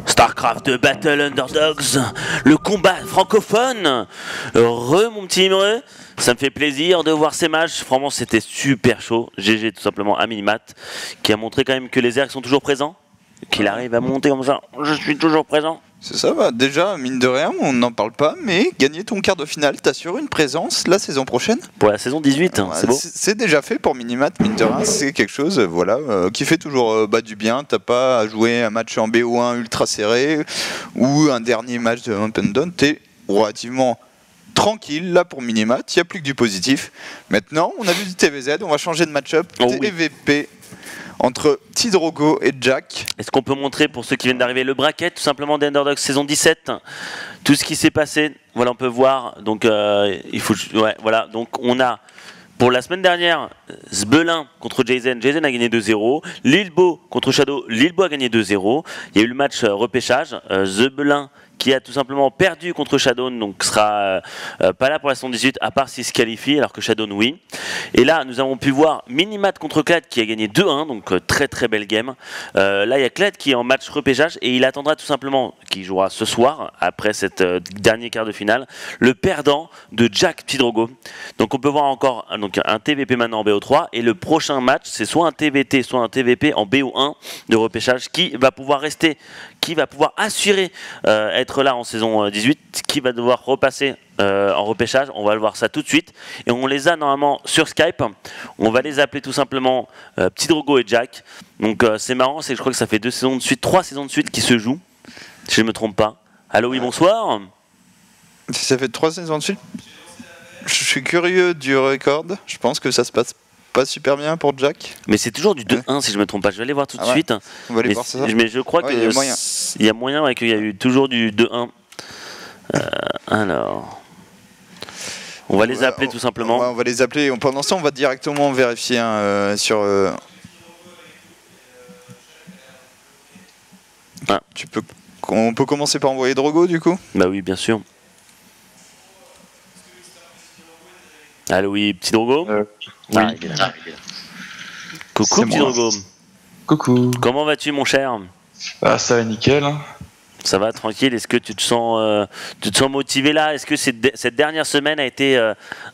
Starcraft de Battle Underdogs, le combat francophone. Mon petit Imre, ça me fait plaisir de voir ces matchs. Franchement, c'était super chaud. GG tout simplement à Minimat, qui a montré quand même que les ergs sont toujours présents, qu'il arrive à monter comme ça. Je suis toujours présent. C'est ça, bah déjà, mine de rien, on n'en parle pas, mais gagner ton quart de finale t'assure une présence la saison prochaine. Pour la saison 18, c'est beau. C'est déjà fait pour Minimat, mine de rien, c'est quelque chose voilà, qui fait toujours du bien. T'as pas à jouer un match en BO1 ultra serré ou un dernier match de Open Down, t'es relativement tranquille là pour Minimat, il n'y a plus que du positif. Maintenant, on a vu du TVZ, on va changer de match-up. TVP entre Tidrogo et Jack. Est-ce qu'on peut montrer pour ceux qui viennent d'arriver le bracket tout simplement des Underdogs saison 17, tout ce qui s'est passé, voilà, on peut voir. Donc il faut, ouais, voilà, donc on a pour la semaine dernière Zbelin contre Jason. Jason a gagné 2-0. Lilbo contre Shadow. Lilbo a gagné 2-0. Il y a eu le match repêchage. Zbelin qui a tout simplement perdu contre Shadowne, donc sera pas là pour la saison 18, à part s'il se qualifie, alors que Shadowne oui. Et là, nous avons pu voir Minimat contre Clad qui a gagné 2-1, donc très très belle game. Là, il y a Clad qui est en match repêchage et il attendra tout simplement, qui jouera ce soir, après cette dernier quart de finale, le perdant de Jack Tidrogo. Donc on peut voir encore donc, un TVP maintenant en BO3, et le prochain match, c'est soit un TVT, soit un TVP en BO1 de repêchage, qui va pouvoir rester, qui va pouvoir assurer être là en saison 18, qui va devoir repasser en repêchage. On va le voir ça tout de suite, et on les a normalement sur Skype. On va les appeler tout simplement Petit Drogo et Jack. Donc c'est marrant, c'est que je crois que ça fait 2 saisons de suite, 3 saisons de suite qui se jouent, si je ne me trompe pas. Allô, oui, bonsoir. Si ça fait 3 saisons de suite, je suis curieux du record. Je pense que ça se passe pas super bien pour Jack. Mais c'est toujours du 2-1 si je me trompe pas. Je vais aller voir tout de suite. On va aller voir ça. Mais je crois qu'il y a moyen qu'il y a eu toujours du 2-1. Alors, on va les appeler tout simplement. On va les appeler. Pendant ce temps, on va directement vérifier sur. On peut commencer par envoyer Drogo du coup. Bah oui, bien sûr. Allô, oui, Petit Drogo. Oui. Coucou, Petit Drogo. Coucou. Comment vas-tu, mon cher? Ça va nickel. Ça va, tranquille. Est-ce que tu te sens motivé là? Est-ce que cette dernière semaine a été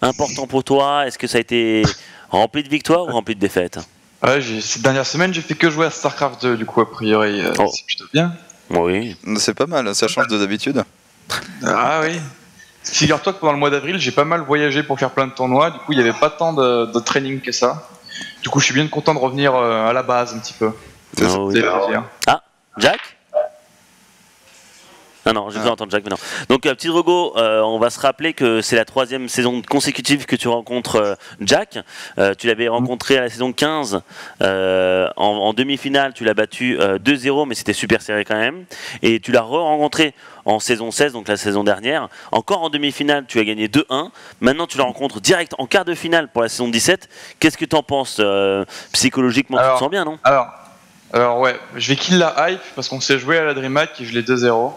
important pour toi? Est-ce que ça a été rempli de victoires ou rempli de défaites? Ouais, cette dernière semaine, j'ai fait que jouer à Starcraft 2, du coup, a priori, c'est plutôt bien. Oui. C'est pas mal, ça change de d'habitude. Ah oui. Figure-toi que pendant le mois d'avril, j'ai pas mal voyagé pour faire plein de tournois, du coup, il n'y avait pas tant de training que ça. Du coup, je suis bien content de revenir à la base un petit peu. Ah, Jack? Ah non, je vais entendre Jack maintenant. Donc, Petit Drogo, on va se rappeler que c'est la 3e saison consécutive que tu rencontres Jack. Tu l'avais rencontré à la saison 15. En demi-finale, tu l'as battu 2-0, mais c'était super serré quand même. Et tu l'as re-rencontré en saison 16, donc la saison dernière. Encore en demi-finale, tu as gagné 2-1. Maintenant, tu la rencontres direct en quart de finale pour la saison 17. Qu'est-ce que tu en penses psychologiquement? Tu te sens bien, non? Alors ouais, je vais kill la hype parce qu'on s'est joué à la DreamHack et je l'ai 2-0.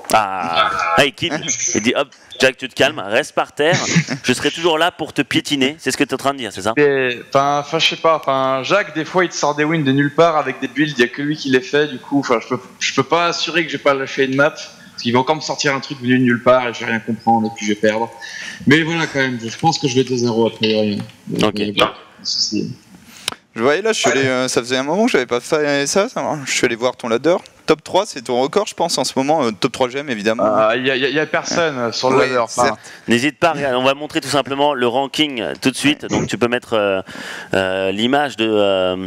Il kill. Il dit hop, Jack, tu te calmes, reste par terre. Je serai toujours là pour te piétiner. C'est ce que tu es en train de dire, c'est ça? Enfin, je sais pas. Enfin, Jack, des fois, il te sort des wins de nulle part avec des builds. Il y a que lui qui les fait. Du coup, enfin, je peux pas assurer que j'ai pas lâché une map parce qu'il va encore me sortir un truc venu de nulle part et je vais rien comprendre et puis je vais perdre. Mais voilà, quand même, je pense que je vais 2-0 a priori. Ok. Je voyais là, ça faisait un moment que j'avais pas fait ça. Je suis allé voir ton ladder. Top 3, c'est ton record, je pense, en ce moment. Top 3 GM, évidemment. Il y a personne sur le ladder. N'hésite pas, regarde, on va montrer tout simplement le ranking tout de suite. Donc tu peux mettre l'image de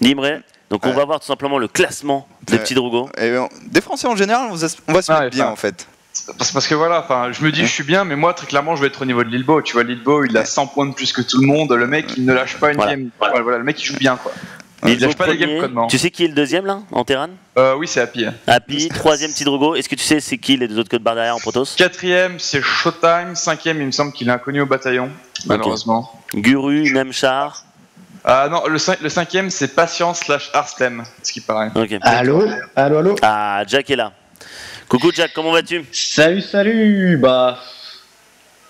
Imre. Donc on va voir tout simplement le classement de Petit Drogo. Des Français en général, on va se mettre bien en fait. Parce que voilà, enfin, je me dis je suis bien, mais moi très clairement je vais être au niveau de Lilbo. Tu vois, Lilbo il a 100 points de plus que tout le monde. Le mec il ne lâche pas une game. Voilà, le mec il joue bien quoi. Il lâche pas des games codement. Tu sais qui est le deuxième là en Terran? Oui, c'est Happy. Happy, 3e Petit Drogo. Est-ce que tu sais c'est qui les 2 autres codes barres derrière en Protoss? 4e c'est Showtime. 5e il me semble qu'il est inconnu au bataillon, malheureusement. Guru, Nemchar. Non, le 5e c'est Patience / Arstem, ce qui paraît. Okay. Allô. Ah, Jack est là. Coucou Jack, comment vas-tu? Salut. Bah,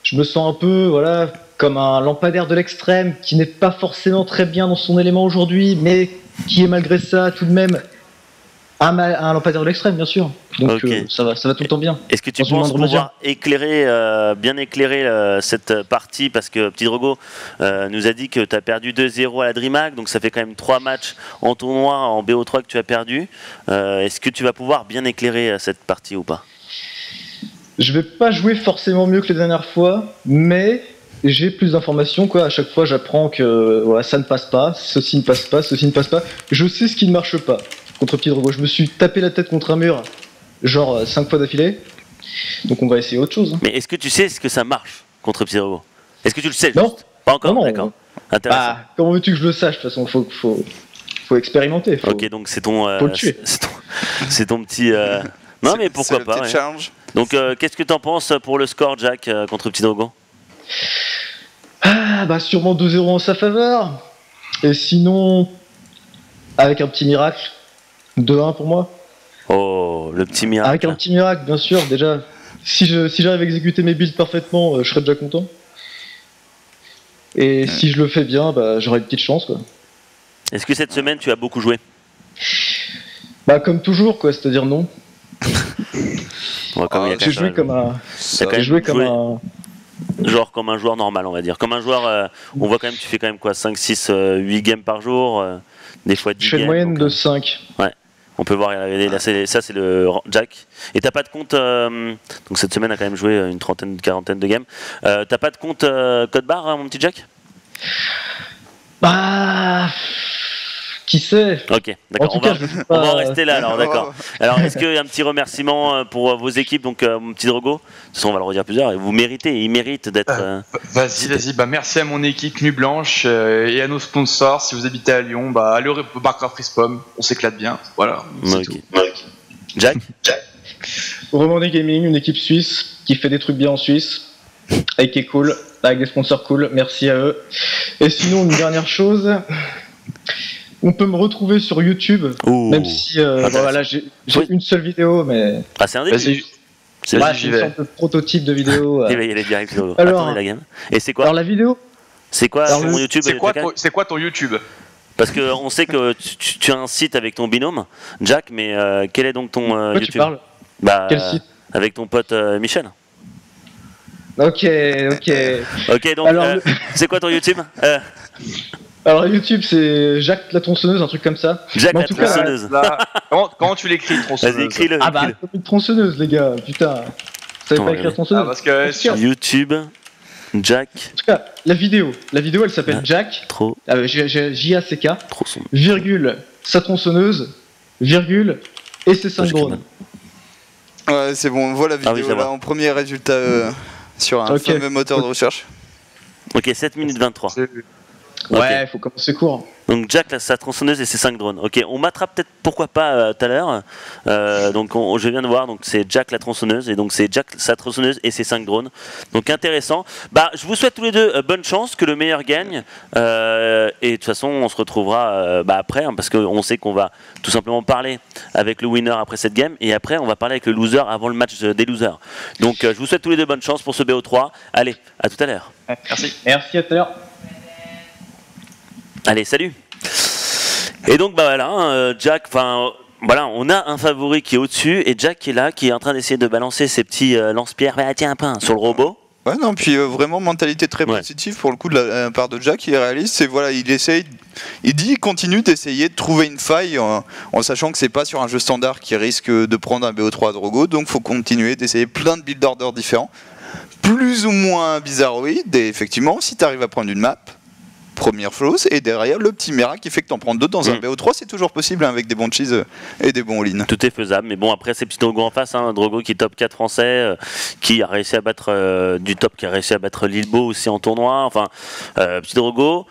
je me sens un peu, voilà, comme un lampadaire de l'extrême qui n'est pas forcément très bien dans son élément aujourd'hui, mais qui est malgré ça tout de même Un lampadaire de l'extrême, bien sûr. Donc Ok. ça va tout le temps bien. Est-ce que tu Dans une penses moindre pouvoir bien éclairer cette partie, parce que Petit Drogo nous a dit que tu as perdu 2-0 à la DreamHack, donc ça fait quand même 3 matchs en tournoi en BO3 que tu as perdu. Est-ce que tu vas pouvoir bien éclairer cette partie ou pas? Je vais pas jouer forcément mieux que les dernières fois, mais j'ai plus d'informations, quoi. À chaque fois, j'apprends que voilà, ça ne passe pas, ceci ne passe pas, ceci ne passe pas. Je sais ce qui ne marche pas contre Petit Drogo. Je me suis tapé la tête contre un mur, genre 5 fois d'affilée. Donc on va essayer autre chose. Mais est-ce que tu sais ce que ça marche contre Petit Drogo? Est-ce que tu le sais Non. juste Pas encore, Non, non. d'accord. Intéressant. Bah, comment veux-tu que je le sache? De toute façon, faut expérimenter. Ok, donc c'est ton, faut le tuer. c'est ton petit. Non, mais pourquoi C'est le pas. petit Ouais. challenge. Donc, qu'est-ce que t'en penses pour le score, Jack, contre Petit Drogo? Ah, bah sûrement 2-0 en sa faveur. Et sinon, avec un petit miracle, 2-1 pour moi. Oh, le petit miracle. Avec un petit miracle, bien sûr. Déjà, si j'arrive à exécuter mes builds parfaitement, je serais déjà content. Et si je le fais bien, bah, j'aurai une petite chance, quoi. Est-ce que cette semaine tu as beaucoup joué? Bah comme toujours, quoi. C'est-à-dire non. Ouais, comme il y a J'ai joué comme un. T'as quand J'ai même joué comme joué un. genre comme un joueur normal, on va dire. Comme un joueur, on voit quand même, tu fais quand même quoi, 5, 6, 8 games par jour, des fois 10 Je fais une games. moyenne donc, de 5. on peut voir, là, ça c'est le Jack. Et t'as pas de compte, donc cette semaine a quand même joué une trentaine, une quarantaine de games. T'as pas de compte code barre, hein, mon petit Jack? Bah. Qui sait? Ok, d'accord. En tout cas, je joue pas- On va en rester là alors, d'accord. Alors, est-ce qu'il y a un petit remerciement pour vos équipes, donc mon petit Drogo? De toute façon, on va le redire plusieurs, et vous méritez, il mérite d'être. Vas-y. Bah, merci à mon équipe Nuit Blanche et à nos sponsors. Si vous habitez à Lyon, bah, allez au Barcraft Frispom. On s'éclate bien. Voilà. C'est Ok. tout. Jack? Remandé Gaming, une équipe suisse qui fait des trucs bien en Suisse et qui est cool, avec des sponsors cool, merci à eux. Et sinon, une dernière chose, on peut me retrouver sur YouTube, Ouh. même si Intéressant. voilà, j'ai Oui. une seule vidéo, mais Ah, c'est un début. Vas-y. C'est Vas-y, vrai. c'est j'y une vais. sorte de prototype de vidéo. Il va y aller direct. Drogo. Alors- Attendez la game. Et c'est quoi? Alors la vidéo, C'est quoi alors, ton YouTube? C'est quoi ton YouTube? Parce qu'on sait que tu as un site avec ton binôme, Jack, mais quel est donc ton quoi YouTube? tu parles? Bah, Quel site? avec ton pote Michel. Ok. Ok, donc Alors, c'est quoi ton YouTube? Alors YouTube, c'est Jacques la tronçonneuse, un truc comme ça. Jack Mais en la tout cas, tronçonneuse. Là, comment tu l'écris, tronçonneuse? Vas-y, écris-le. Ah bah, écris-le. comme une tronçonneuse, les gars, putain. Vous savez Attends, pas écrire ouais. tronçonneuse? Ah, parce que Sur- YouTube, Jack, En tout cas, la vidéo, elle s'appelle Ah. Jack, trop J-A-C-K, son. virgule, sa tronçonneuse, virgule, et ses 5 je drones. Ouais, c'est bon, on voit la Ah oui, vidéo je la là vois. en premier résultat sur un Ok. fameux moteur de recherche. Ok, 7 minutes 23. Ouais, faut commencer court. Donc Jack, là, sa tronçonneuse et ses 5 drones. Ok, on matera peut-être, pourquoi pas, tout à l'heure. Donc je viens de voir, donc c'est Jack la tronçonneuse, et donc c'est Jack sa tronçonneuse et ses 5 drones. Donc intéressant. Bah, je vous souhaite tous les deux bonne chance, que le meilleur gagne. Et de toute façon, on se retrouvera après, hein, parce qu'on sait qu'on va tout simplement parler avec le winner après cette game, et après on va parler avec le loser avant le match des losers. Donc je vous souhaite tous les deux bonne chance pour ce BO3. Allez, à tout à l'heure. Merci. Merci, à tout à l'heure. Allez, salut. Et donc bah voilà, Jack, enfin voilà, on a un favori qui est au-dessus et Jack qui est là, qui est en train d'essayer de balancer ses petits lance-pierres. Bah, tiens un pain sur le robot. Ouais, non, puis vraiment mentalité très Ouais. positive pour le coup de la part de Jack, il est réaliste, et voilà, il continue d'essayer de trouver une faille en sachant que c'est pas sur un jeu standard qui risque de prendre un BO3 à Drogo, donc faut continuer d'essayer plein de build orders différents, plus ou moins bizarroïdes, et effectivement, si tu arrives à prendre une map, première chose, et derrière le petit miracle qui fait que t'en prends deux dans un BO3, c'est toujours possible hein, avec des bons cheese et des bons all-in. Tout est faisable, mais bon après c'est petit Drogo en face, hein, Drogo qui est top 4 français, qui a réussi à battre du top, qui a réussi à battre Lilbo aussi en tournoi, enfin petit Drogo.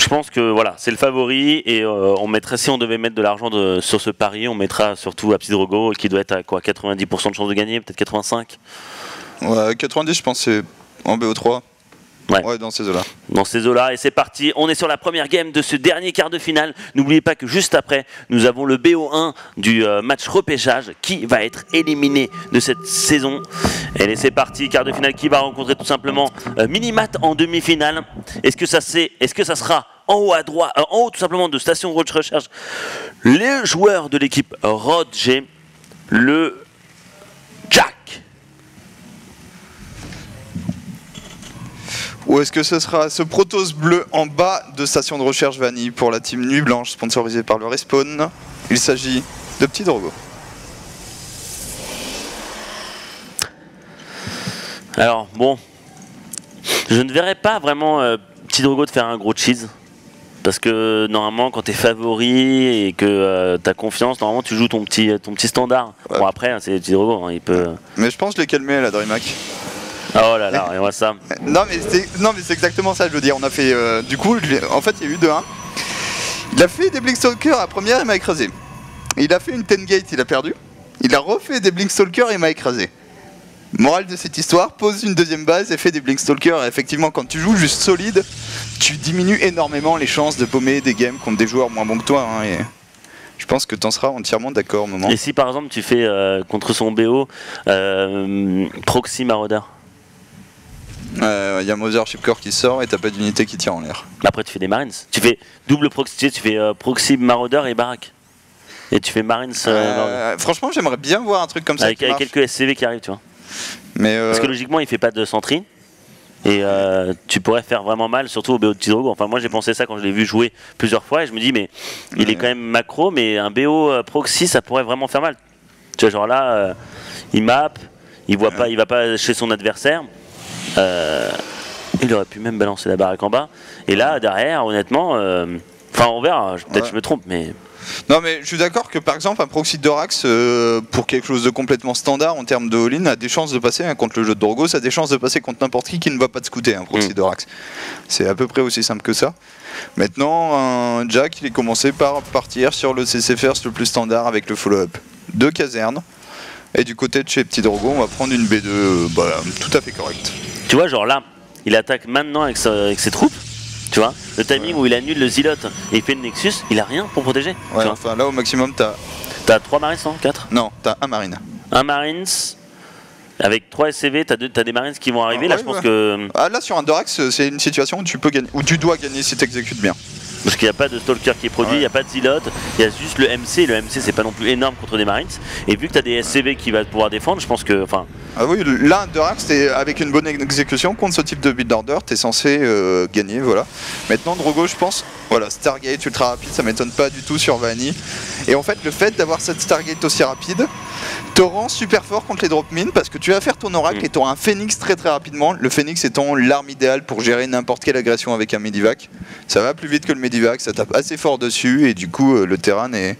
Je pense que voilà, c'est le favori et on mettrait, si on devait mettre de l'argent sur ce pari, on mettra surtout à petit Drogo qui doit être à quoi, 90% de chance de gagner, peut-être 85. Ouais, 90 je pense c'est en BO3. Ouais, dans ces eaux-là. Dans ces eaux-là, et c'est parti, on est sur la première game de ce dernier quart de finale. N'oubliez pas que juste après, nous avons le BO1 du match repêchage qui va être éliminé de cette saison. Et c'est parti, quart de finale qui va rencontrer tout simplement Minimat en demi-finale. Est-ce que ça sera en haut à droite, en haut tout simplement de station de recherche, les joueurs de l'équipe Rod G, le Jack. Ou est-ce que ce sera ce Protoss bleu en bas de station de recherche Vanille pour la team Nuit Blanche sponsorisée par le Respawn? Il s'agit de Petit Drogo. Alors bon, je ne verrais pas vraiment Petit Drogo de faire un gros cheese. Parce que normalement quand t'es favori et que t'as confiance, normalement tu joues ton petit standard. Ouais. Bon après c'est Petit Drogo, hein, il peut... Mais je pense que je l'ai calmé la DreamHack. Oh là là, et on voit ça. Non mais c'est exactement ça, je veux dire. On a fait du coup, en fait il y a eu 2-1. Il a fait des Blinkstalker à première, il m'a écrasé. Il a fait une 10 gate, il a perdu. Il a refait des Blinkstalker et il m'a écrasé. Morale de cette histoire, pose une deuxième base et fait des Blinkstalker. Et effectivement, quand tu joues juste solide, tu diminues énormément les chances de paumer des games contre des joueurs moins bons que toi. Hein, et je pense que tu en seras entièrement d'accord au moment. Et si par exemple tu fais contre son BO Proxy Marauder, Il y a Mother Shipcore qui sort et t'as pas d'unité qui tire en l'air. après tu fais des Marines. Tu fais double Proxy, tu fais Proxy Marauder et Barak. Et tu fais Marines Franchement, j'aimerais bien voir un truc comme ça. avec qui marche. quelques SCV qui arrivent, tu vois. Mais Parce que logiquement il fait pas de sentry. Et tu pourrais faire vraiment mal, surtout au BO de Petit Drogo. Enfin, moi j'ai pensé ça quand je l'ai vu jouer plusieurs fois et je me dis, mais il est quand même macro, mais un BO proxy ça pourrait vraiment faire mal. Tu vois, genre là, il map, il voit pas, il va pas chez son adversaire. Il aurait pu même balancer la baraque en bas. Et là, derrière, honnêtement, enfin, on verra, peut-être je me trompe, mais. non, mais je suis d'accord que par exemple un proxy de Dorax pour quelque chose de complètement standard en termes de all-in a des chances de passer, hein, contre le jeu de Drogo, ça a des chances de passer contre n'importe qui ne va pas te scouter un proxy de Dorax. C'est à peu près aussi simple que ça. Maintenant, un Jack, il est commencé par partir sur le CC First le plus standard avec le follow-up de caserne. Et du côté de chez Petit Drogo, on va prendre une B2 tout à fait correcte. Tu vois, genre là, il attaque maintenant avec ses troupes. Tu vois, le timing où il annule le Zealot et il fait le Nexus, il a rien pour protéger. Ouais, tu enfin là au maximum t'as 3 Marines, non 4 Non, t'as un Marine. Un Marines, avec 3 SCV, t'as des Marines qui vont arriver. Là, ouais, je pense ouais. que. Ah, là sur un Dorax, c'est une situation où tu peux gagner, où tu dois gagner si tu exécutes bien. Parce qu'il n'y a pas de Stalker qui est produit, il n'y a pas de Zealot, il y a juste le MC. Et le MC, c'est pas non plus énorme contre des Marines. Et vu que t'as des SCV qui va pouvoir défendre, je pense que. Enfin. Ah oui, là, un Dorax, avec une bonne exécution contre ce type de build order, t'es censé gagner, voilà. Maintenant, Drogo, je pense, voilà, Stargate ultra rapide, ça m'étonne pas du tout sur Vanille. Et en fait, le fait d'avoir cette Stargate aussi rapide te rend super fort contre les drop mines parce que tu vas faire ton oracle et tu auras un Phoenix très très rapidement. Le Phoenix étant l'arme idéale pour gérer n'importe quelle agression avec un Medivac. Ça va plus vite que le Medivac, ça tape assez fort dessus et du coup, le terrain est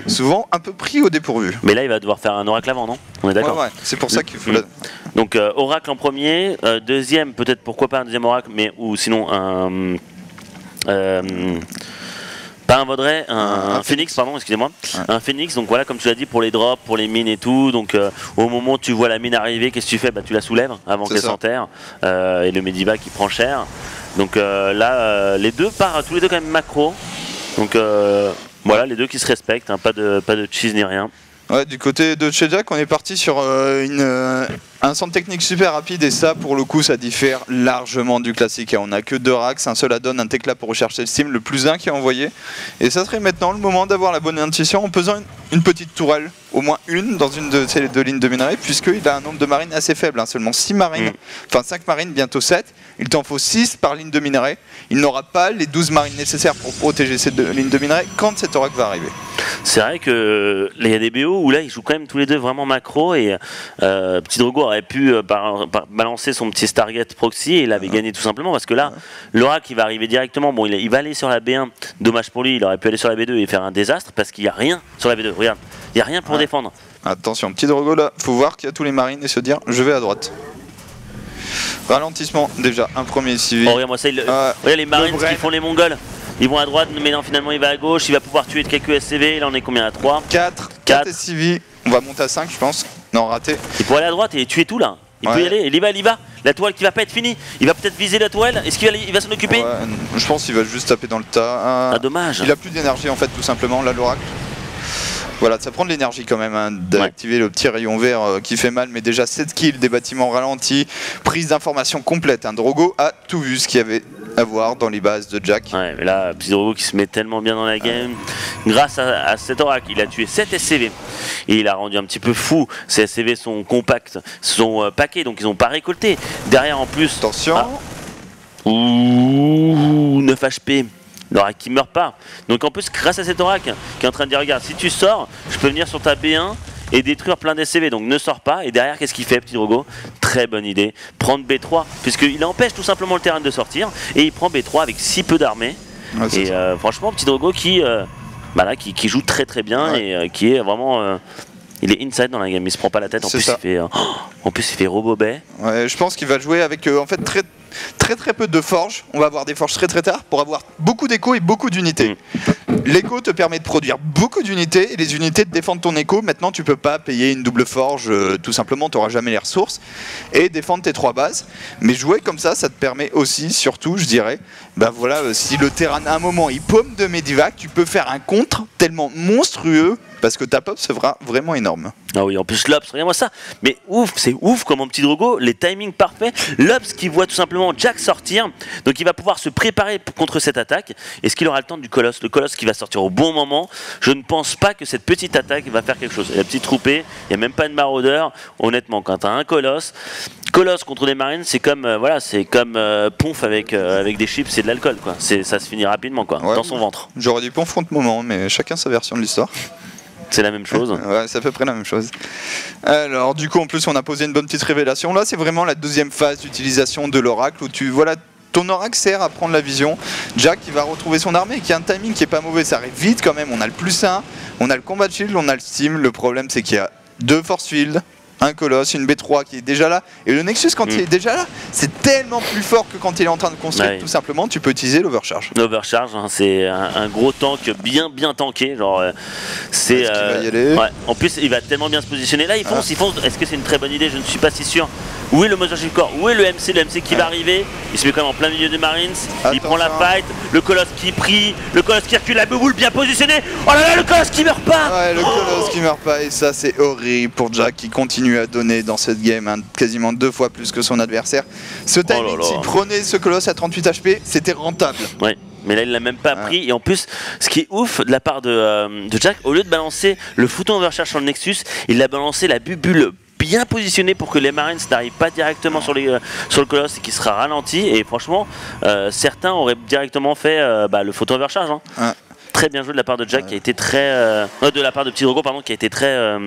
souvent un peu pris au dépourvu. Mais là, il va devoir faire un oracle avant, non? On est d'accord? Ouais, c'est pour ça qu'il faut. Donc, oracle en premier, deuxième, peut-être pourquoi pas un deuxième oracle, mais ou sinon un. Pas un Vaudrey, un Phoenix, pardon, excusez-moi. Ouais. Un Phoenix, donc voilà, comme tu l'as dit, pour les drops, pour les mines et tout. Donc au moment où tu vois la mine arriver, qu'est-ce que tu fais? Bah, tu la soulèves avant qu'elle s'enterre. Et le Medivac qui prend cher. Donc là, les deux partent tous les deux quand même macro. Donc voilà, les deux qui se respectent, hein, pas de cheese ni rien. Ouais, du côté de chez Jack, on est parti sur un centre technique super rapide et ça, pour le coup, ça diffère largement du classique. Et on n'a que 2 racks, un seul add-on, un Tekla pour rechercher le Steam, le plus 1 qui est envoyé. Et ça serait maintenant le moment d'avoir la bonne intuition en pesant une petite tourelle, au moins une, dans une de ces 2 lignes de minerais, puisqu'il a un nombre de marines assez faible, hein, seulement 6 marines, enfin 5 marines, bientôt 7. Il t'en faut 6 par ligne de minerais. Il n'aura pas les 12 marines nécessaires pour protéger ces 2 lignes de minerais quand cet oracle va arriver. C'est vrai que il y a des BO où là ils jouent quand même tous les deux vraiment macro et Petit Drogo aurait pu balancer son petit Stargate proxy et il avait gagné tout simplement parce que là l'oracle il va arriver directement. Bon, il va aller sur la B1, dommage pour lui, il aurait pu aller sur la B2 et faire un désastre parce qu'il n'y a rien sur la B2. Regarde, il n'y a rien pour défendre. Attention, Petit Drogo là, faut voir qu'il y a tous les marines et se dire je vais à droite. Ralentissement déjà, un premier civil. Oh, regarde-moi ça, regarde les marines qui font les Mongols. Ils vont à droite, mais non, finalement il va à gauche, il va pouvoir tuer quelques SCV, là on est combien à 3 4 SCV, on va monter à 5 je pense. Non, raté. Il pourrait aller à droite et tuer tout là. Il peut y aller, il y va. La toile qui va pas être finie, il va peut-être viser la toile, est-ce qu'il va s'en occuper? Je pense qu'il va juste taper dans le tas. Ah dommage. Il a plus d'énergie en fait tout simplement, là l'oracle. Voilà, ça prend de l'énergie quand même hein, d'activer le petit rayon vert qui fait mal, mais déjà 7 kills, des bâtiments ralentis, prise d'information complète. Hein. Drogo a tout vu ce qu'il y avait avoir dans les bases de Jack. Ouais, mais là, Petit Drogo qui se met tellement bien dans la game. Grâce à cet oracle, il a tué 7 SCV. Et il a rendu un petit peu fou. Ces SCV sont compacts, sont paquets, donc ils n'ont pas récolté. Derrière, en plus. Attention. Ouh, 9 HP. L'oracle qui meurt pas. Donc en plus, grâce à cet oracle qui est en train de dire regarde, si tu sors, je peux venir sur ta B1 et détruire plein d'SCV. Donc ne sors pas. Et derrière, qu'est-ce qu'il fait, Petit Drogo? Très bonne idée. Prendre B3, puisqu'il empêche tout simplement le terrain de sortir. Et il prend B3 avec si peu d'armée. Ouais, et franchement, Petit Drogo qui joue très très bien et qui est vraiment. Il est inside dans la game, il se prend pas la tête. En plus, il fait Robobet. Ouais, je pense qu'il va jouer avec en fait très peu de forges. On va avoir des forges très tard pour avoir beaucoup d'écho et beaucoup d'unités. L'écho te permet de produire beaucoup d'unités et les unités te défendent ton écho. Maintenant, tu peux pas payer une double forge, tout simplement, tu n'auras jamais les ressources et défendre tes 3 bases. Mais jouer comme ça te permet aussi, surtout, je dirais, si le terrain à un moment il paume de Medivac, tu peux faire un contre tellement monstrueux. Parce que ta pop sera vraiment énorme. Ah oui, en plus Lops, regarde-moi ça. Mais ouf, c'est ouf comme mon Petit Drogo, les timings parfaits. Lops qui voit tout simplement Jack sortir, donc il va pouvoir se préparer contre cette attaque. Est-ce qu'il aura le temps du Colosse? Le Colosse qui va sortir au bon moment. Je ne pense pas que cette petite attaque va faire quelque chose. Il y a petit troupé, il n'y a même pas de maraudeur. Honnêtement, quand tu as un Colosse contre des Marines, c'est comme Ponf avec des chips et de l'alcool, quoi. Ça se finit rapidement, quoi, dans son ventre. J'aurais dit Ponf contre moment, mais chacun sa version de l'histoire. C'est la même chose. Ouais, c'est à peu près la même chose. Alors, du coup, en plus, on a posé une bonne petite révélation. Là, c'est vraiment la deuxième phase d'utilisation de l'oracle où ton oracle sert à prendre la vision. Jack qui va retrouver son armée, qui a un timing qui est pas mauvais. Ça arrive vite quand même. On a le +1, on a le combat shield, on a le steam. Le problème, c'est qu'il y a 2 force field, un colosse, une B3 qui est déjà là. Et le Nexus, quand il est déjà là, c'est tellement plus fort que quand il est en train de construire. Tout simplement, tu peux utiliser l'overcharge. L'overcharge, c'est un gros tank bien tanké. Genre, c'est. En plus, il va tellement bien se positionner. Là, il fonce. Est-ce que c'est une très bonne idée? Je ne suis pas si sûr. Où est le Mothership Core? Où est le MC qui va arriver? Il se met quand même en plein milieu des Marines. Il prend la fight. Le Colosse qui prie. Le Colosse qui recule. La bouboule bien positionnée. Oh là là, le Colosse qui meurt pas. Ouais, le Colosse qui meurt pas. Et ça, c'est horrible pour Jack qui continue à donner dans cette game quasiment 2 fois plus que son adversaire. Ce timing, s'il prenait ce Colosse à 38 HP, c'était rentable. Ouais. Mais là, il l'a même pas pris. Et en plus, ce qui est ouf de la part de Jack, au lieu de balancer le fouton overcharge sur le Nexus, il a balancé la bubule bien positionnée pour que les Marines n'arrivent pas directement sur le Colosse et qui sera ralenti. Et franchement, certains auraient directement fait le fouton overcharge. Très bien joué de la part de Jack qui a été très. De la part de Petit Drogo, pardon, qui a été très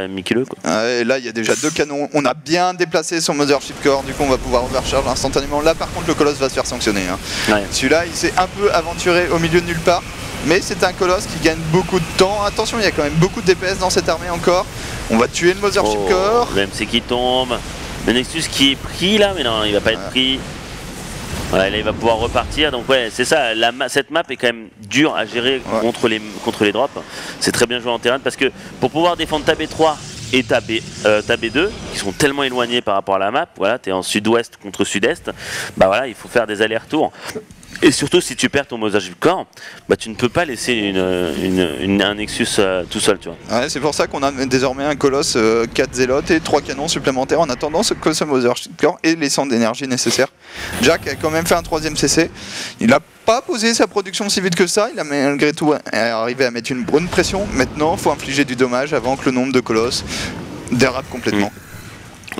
miculeux, quoi. Et là il y a déjà 2 canons, on a bien déplacé son Mothership Core, du coup on va pouvoir overcharge instantanément. Là par contre le Colosse va se faire sanctionner. Celui-là il s'est un peu aventuré au milieu de nulle part, mais c'est un Colosse qui gagne beaucoup de temps. Attention, il y a quand même beaucoup de DPS dans cette armée encore. On va tuer le Mothership Core. Le MC qui tombe, le Nexus qui est pris là, mais non il va pas être pris. Ouais, là il va pouvoir repartir, donc ouais c'est ça, cette map est quand même dure à gérer contre les drops. C'est très bien joué en terrain parce que pour pouvoir défendre ta B3 et ta B2 qui sont tellement éloignés par rapport à la map, voilà, tu es en sud-ouest contre sud-est, il faut faire des allers-retours. Et surtout si tu perds ton Mothership Core, tu ne peux pas laisser un Nexus tout seul, tu vois. Ouais, c'est pour ça qu'on a désormais un Colosse, 4 zélotes et 3 canons supplémentaires en attendant ce Mothership Core et les centres d'énergie nécessaires. Jack a quand même fait un 3ème CC. Il n'a pas posé sa production si vite que ça, il a malgré tout arrivé à mettre une bonne pression. Maintenant, il faut infliger du dommage avant que le nombre de Colosses dérape complètement.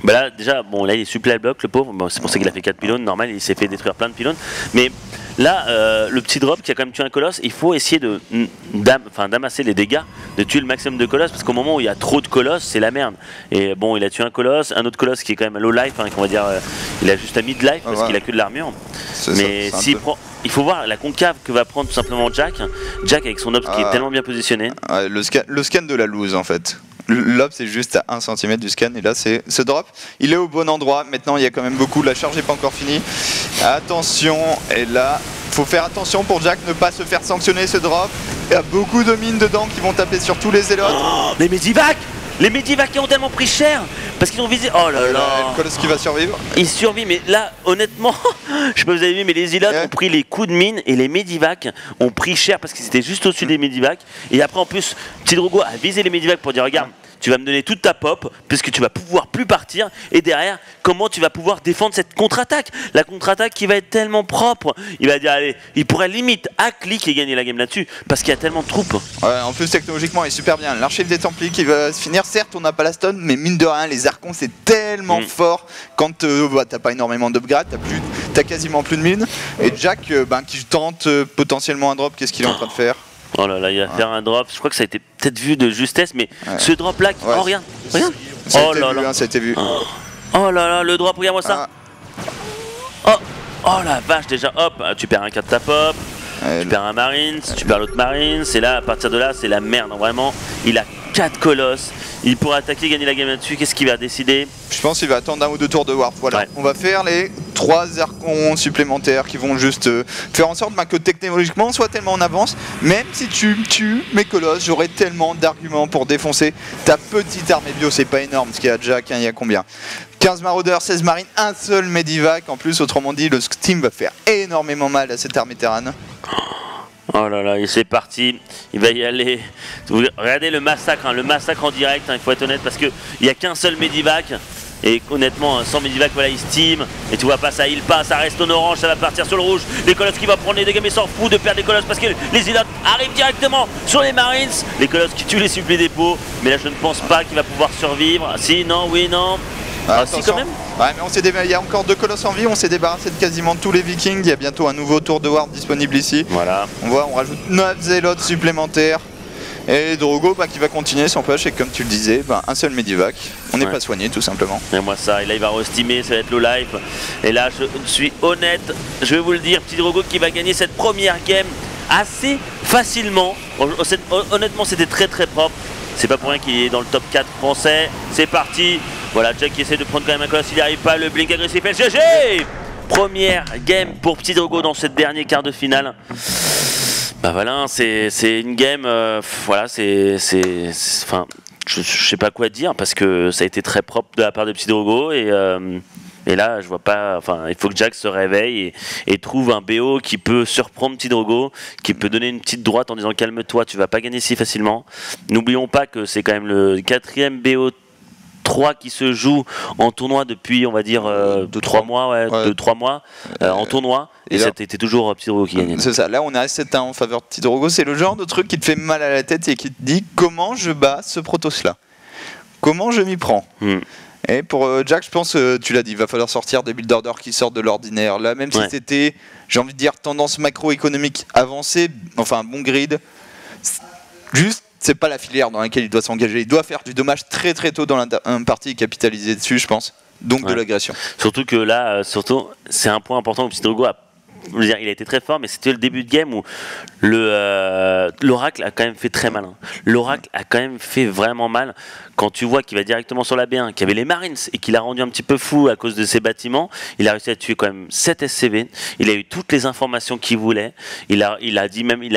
Là déjà, là il est supply block le pauvre, c'est pour ça qu'il a fait 4 pylônes, normal il s'est fait détruire plein de pylônes, mais là le petit drop qui a quand même tué un colosse, il faut essayer d'amasser les dégâts, de tuer le maximum de colosses, parce qu'au moment où il y a trop de colosses, c'est la merde. Et bon, il a tué un colosse, un autre colosse qui est quand même low life, qu'on va dire, il a juste un mid life parce qu'il a que de l'armure. Mais s'il prend, il faut voir la concave que va prendre tout simplement Jack avec son ops qui est tellement bien positionné. Le scan de la loose en fait. L'ops c'est juste à 1 cm du scan et là c'est ce drop, il est au bon endroit. Maintenant il y a quand même beaucoup, la charge n'est pas encore finie. Attention, et là faut faire attention pour Jack ne pas se faire sanctionner ce drop. Il y a beaucoup de mines dedans qui vont taper sur tous les zélotes. Les Medivacs ont tellement pris cher parce qu'ils ont visé. Oh là là. Le colosse qui va survivre. Il survit, mais là, honnêtement, je sais pas si vous avez vu, mais les zélotes ont pris les coups de mine et les Medivacs ont pris cher parce qu'ils étaient juste au-dessus des Medivacs. Et après, en plus, Petit Drogo a visé les Medivacs pour dire regarde, tu vas me donner toute ta pop, puisque tu vas pouvoir plus partir, et derrière, comment tu vas pouvoir défendre cette contre-attaque. La contre-attaque qui va être tellement propre, il va dire, allez, il pourrait limite à clic et gagner la game là-dessus, parce qu'il y a tellement de troupes. Ouais, en plus, technologiquement, il est super bien. L'archive des Templiers qui va se finir, certes, on n'a pas la stun, mais mine de rien, les archons, c'est tellement fort quand t'as pas énormément d'upgrades, t'as quasiment plus de mine. Et Jack, qui tente potentiellement un drop, qu'est-ce qu'il est en train de faire? Oh là là, il va faire un drop. Je crois que ça a été peut-être vu de justesse, mais ce drop là, oh regarde, regarde. Oh là là, ça a été vu. Oh là là, le drop, regarde-moi ça. Oh la vache, déjà, hop, tu perds un 4 ta pop, tu perds un Marines, tu perds l'autre Marines, et là, à partir de là, c'est la merde, vraiment. Il a 4 colosses, il pourra attaquer, gagner la game là-dessus. Qu'est-ce qu'il va décider? Je pense qu'il va attendre un ou deux tours de warp. Voilà, ouais. On va faire les 3 archons supplémentaires qui vont juste faire en sorte que technologiquement on soit tellement en avance. Même si tu me tues mes colosses, j'aurai tellement d'arguments pour défoncer ta petite armée bio. C'est pas énorme ce qu'il y a Jack, il y a combien? 15 maraudeurs, 16 marines, un seul medivac. En plus, autrement dit, le Steam va faire énormément mal à cette armée terrane. Oh là là, c'est parti, il va y aller. Regardez le massacre en direct, il faut être honnête, parce qu'il n'y a qu'un seul medivac. Et honnêtement, sans medivac, voilà, il steam. Et tu vois pas, ça heal pas, ça reste en orange, ça va partir sur le rouge. Les colosses qui vont prendre les dégâts, mais s'en fout de perdre les colosses parce que les îlots arrivent directement sur les marines. Les colosses qui tuent les suppléments dépôts. Mais là, je ne pense pas qu'il va pouvoir survivre. Si, non, oui, non. Ah, si, quand même. Ouais, mais il y a encore 2 colosses en vie, on s'est débarrassé de quasiment tous les vikings. Il y a bientôt un nouveau tour de warp disponible ici. Voilà. On rajoute 9 zélotes supplémentaires. Et Drogo qui va continuer son push, et comme tu le disais, un seul medivac. On n'est pas soigné tout simplement. Et moi ça, et là il va re-steamer, ça va être low life. Et là je suis honnête, je vais vous le dire, petit Drogo qui va gagner cette première game assez facilement. Honnêtement c'était très très propre. C'est pas pour rien qu'il est dans le top 4 français. C'est parti. Voilà, Jack qui essaie de prendre quand même un colosse, il n'y arrive pas, le blink agressif LGG. Première game pour petit Drogo dans cette dernière quart de finale. Bah voilà, c'est une game, voilà, enfin, je sais pas quoi dire parce que ça a été très propre de la part de Petit Drogo et là je vois pas, enfin il faut que Jack se réveille et trouve un BO qui peut surprendre Petit Drogo, qui peut donner une petite droite en disant calme-toi, tu vas pas gagner si facilement. N'oublions pas que c'est quand même le 4e BO 3 qui se joue en tournoi depuis, on va dire, 2-3 mois, 2-3 mois en tournoi. Et là, c'était toujours Petit Drogo qui gagnait. C'est ça, là on est à 7-1 en faveur de Petit Drogo. C'est le genre de truc qui te fait mal à la tête et qui te dit comment je bats ce Protoss là. Comment je m'y prends. Et pour Jack, je pense, tu l'as dit, il va falloir sortir des build orders qui sortent de l'ordinaire. Là, même si c'était, j'ai envie de dire, tendance macroéconomique avancée, enfin un bon grid, juste, c'est pas la filière dans laquelle il doit s'engager. Il doit faire du dommage très très tôt dans la partie et capitaliser dessus, je pense. Donc de l'agression. Surtout que là, c'est un point important où Petit Drogo a. Je veux dire, il a été très fort, mais c'était le début de game où l'Oracle a quand même fait très mal. L'Oracle a quand même fait vraiment mal. Quand tu vois qu'il va directement sur la B1, qu'il y avait les Marines et qu'il a rendu un petit peu fou à cause de ses bâtiments, il a réussi à tuer quand même 7 SCV. Il a eu toutes les informations qu'il voulait. Il a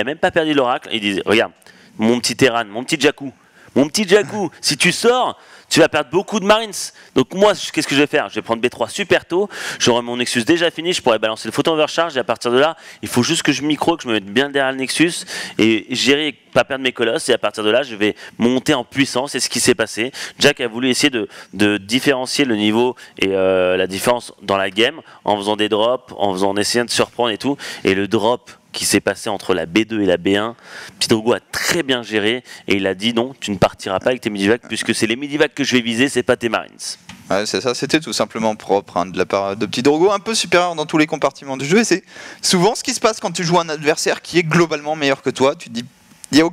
même pas perdu l'Oracle. Il disait, regarde, mon petit Terran, mon petit Jakku, si tu sors, tu vas perdre beaucoup de Marines. Donc moi, qu'est-ce que je vais faire? Je vais prendre B3 super tôt, j'aurai mon Nexus déjà fini, je pourrais balancer le photon overcharge et à partir de là, il faut juste que je micro, que je me mette bien derrière le Nexus et gérer, pas perdre mes colosses et à partir de là, je vais monter en puissance. C'est ce qui s'est passé. Jack a voulu essayer de différencier le niveau et la différence dans la game en faisant des drops, en essayant de surprendre et tout. Et le drop qui s'est passé entre la B2 et la B1, Petit Drogo a très bien géré et il a dit non, tu ne partiras pas avec tes medivacs puisque c'est les medivacs que je vais viser, c'est pas tes Marines. Ouais, c'est ça, c'était tout simplement propre de la part de Petit Drogo, un peu supérieur dans tous les compartiments du jeu et c'est souvent ce qui se passe quand tu joues un adversaire qui est globalement meilleur que toi. Tu te dis, il n'y a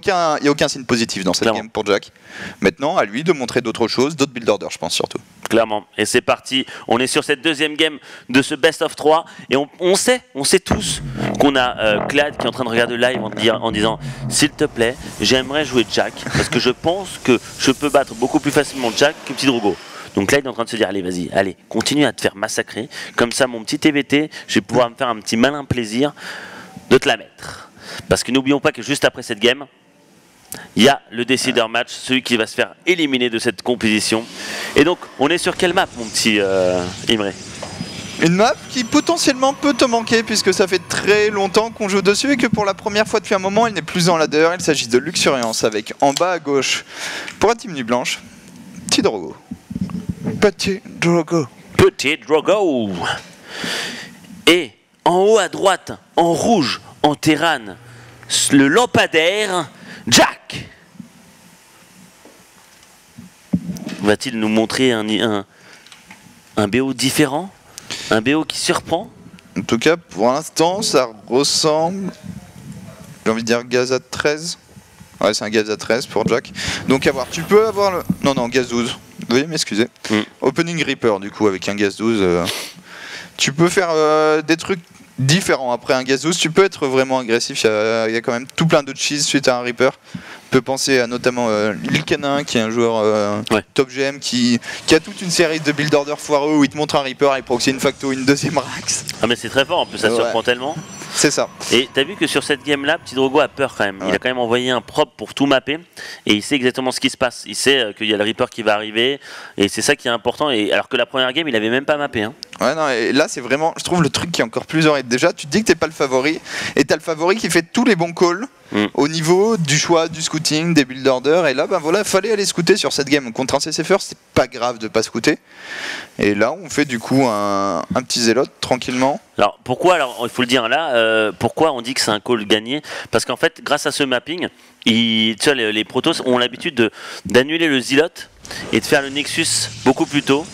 aucun signe positif dans cette game pour Jack. Maintenant, à lui de montrer d'autres choses, d'autres build orders, je pense surtout. Clairement. Et c'est parti. On est sur cette deuxième game de ce best of 3. Et on sait tous qu'on a Clad qui est en train de regarder le live en disant s'il te plaît, j'aimerais jouer Jack parce que je pense que je peux battre beaucoup plus facilement Jack que Petit Drogo. Donc là, il est en train de se dire, allez, vas-y, allez, continue à te faire massacrer. Comme ça, mon petit TVT, je vais pouvoir me faire un petit malin plaisir de te la mettre. Parce que n'oublions pas que juste après cette game, il y a le décideur match, celui qui va se faire éliminer de cette compétition. Et donc, on est sur quelle map, mon petit Imre? Une map qui potentiellement peut te manquer puisque ça fait très longtemps qu'on joue dessus et que pour la première fois depuis un moment elle n'est plus en ladder. Il s'agit de Luxuriance avec en bas à gauche pour la team Nuit Blanche, Petit Drogo. Petit Drogo. Petit Drogo. Et en haut à droite, en rouge, en terrane, le lampadaire, Jack. Va-t-il nous montrer un BO différent? Un BO qui surprend? En tout cas, pour l'instant, ça ressemble... J'ai envie de dire gaz à 13. Ouais, c'est un gaz à 13 pour Jack. Donc à voir, tu peux avoir le... Non, gaz 12. Veuillez m'excuser. Opening Reaper, du coup, avec un gaz 12. Tu peux faire des trucs différents. Après un gaz 12, tu peux être vraiment agressif. Il y a quand même tout plein de cheese suite à un Reaper. On peut penser à notamment Lil Canin, qui est un joueur top GM qui a toute une série de build order foireux où il te montre un Reaper, il proxy une facto, une deuxième Rax. Ah mais c'est très fort, en plus ça surprend tellement. C'est ça. Et t'as vu que sur cette game là, Petit Drogo a peur quand même. Il a quand même envoyé un prop pour tout mapper et il sait exactement ce qui se passe. Il sait qu'il y a le Reaper qui va arriver et c'est ça qui est important. Et alors que la première game, il avait même pas mappé. Hein. Ouais, non, et là c'est vraiment, je trouve le truc qui est encore plus horrible. Déjà, tu te dis que t'es pas le favori et t'as le favori qui fait tous les bons calls. Au niveau du choix du scouting, des build orders, et là ben voilà, fallait aller scouter sur cette game contre un CCFR, c'est pas grave de pas scouter. Et là on fait du coup un petit zélote tranquillement. Alors pourquoi, il faut le dire là, pourquoi on dit que c'est un call gagné? Parce qu'en fait grâce à ce mapping, tu vois, les protos ont l'habitude d'annuler le Zealot et de faire le Nexus beaucoup plus tôt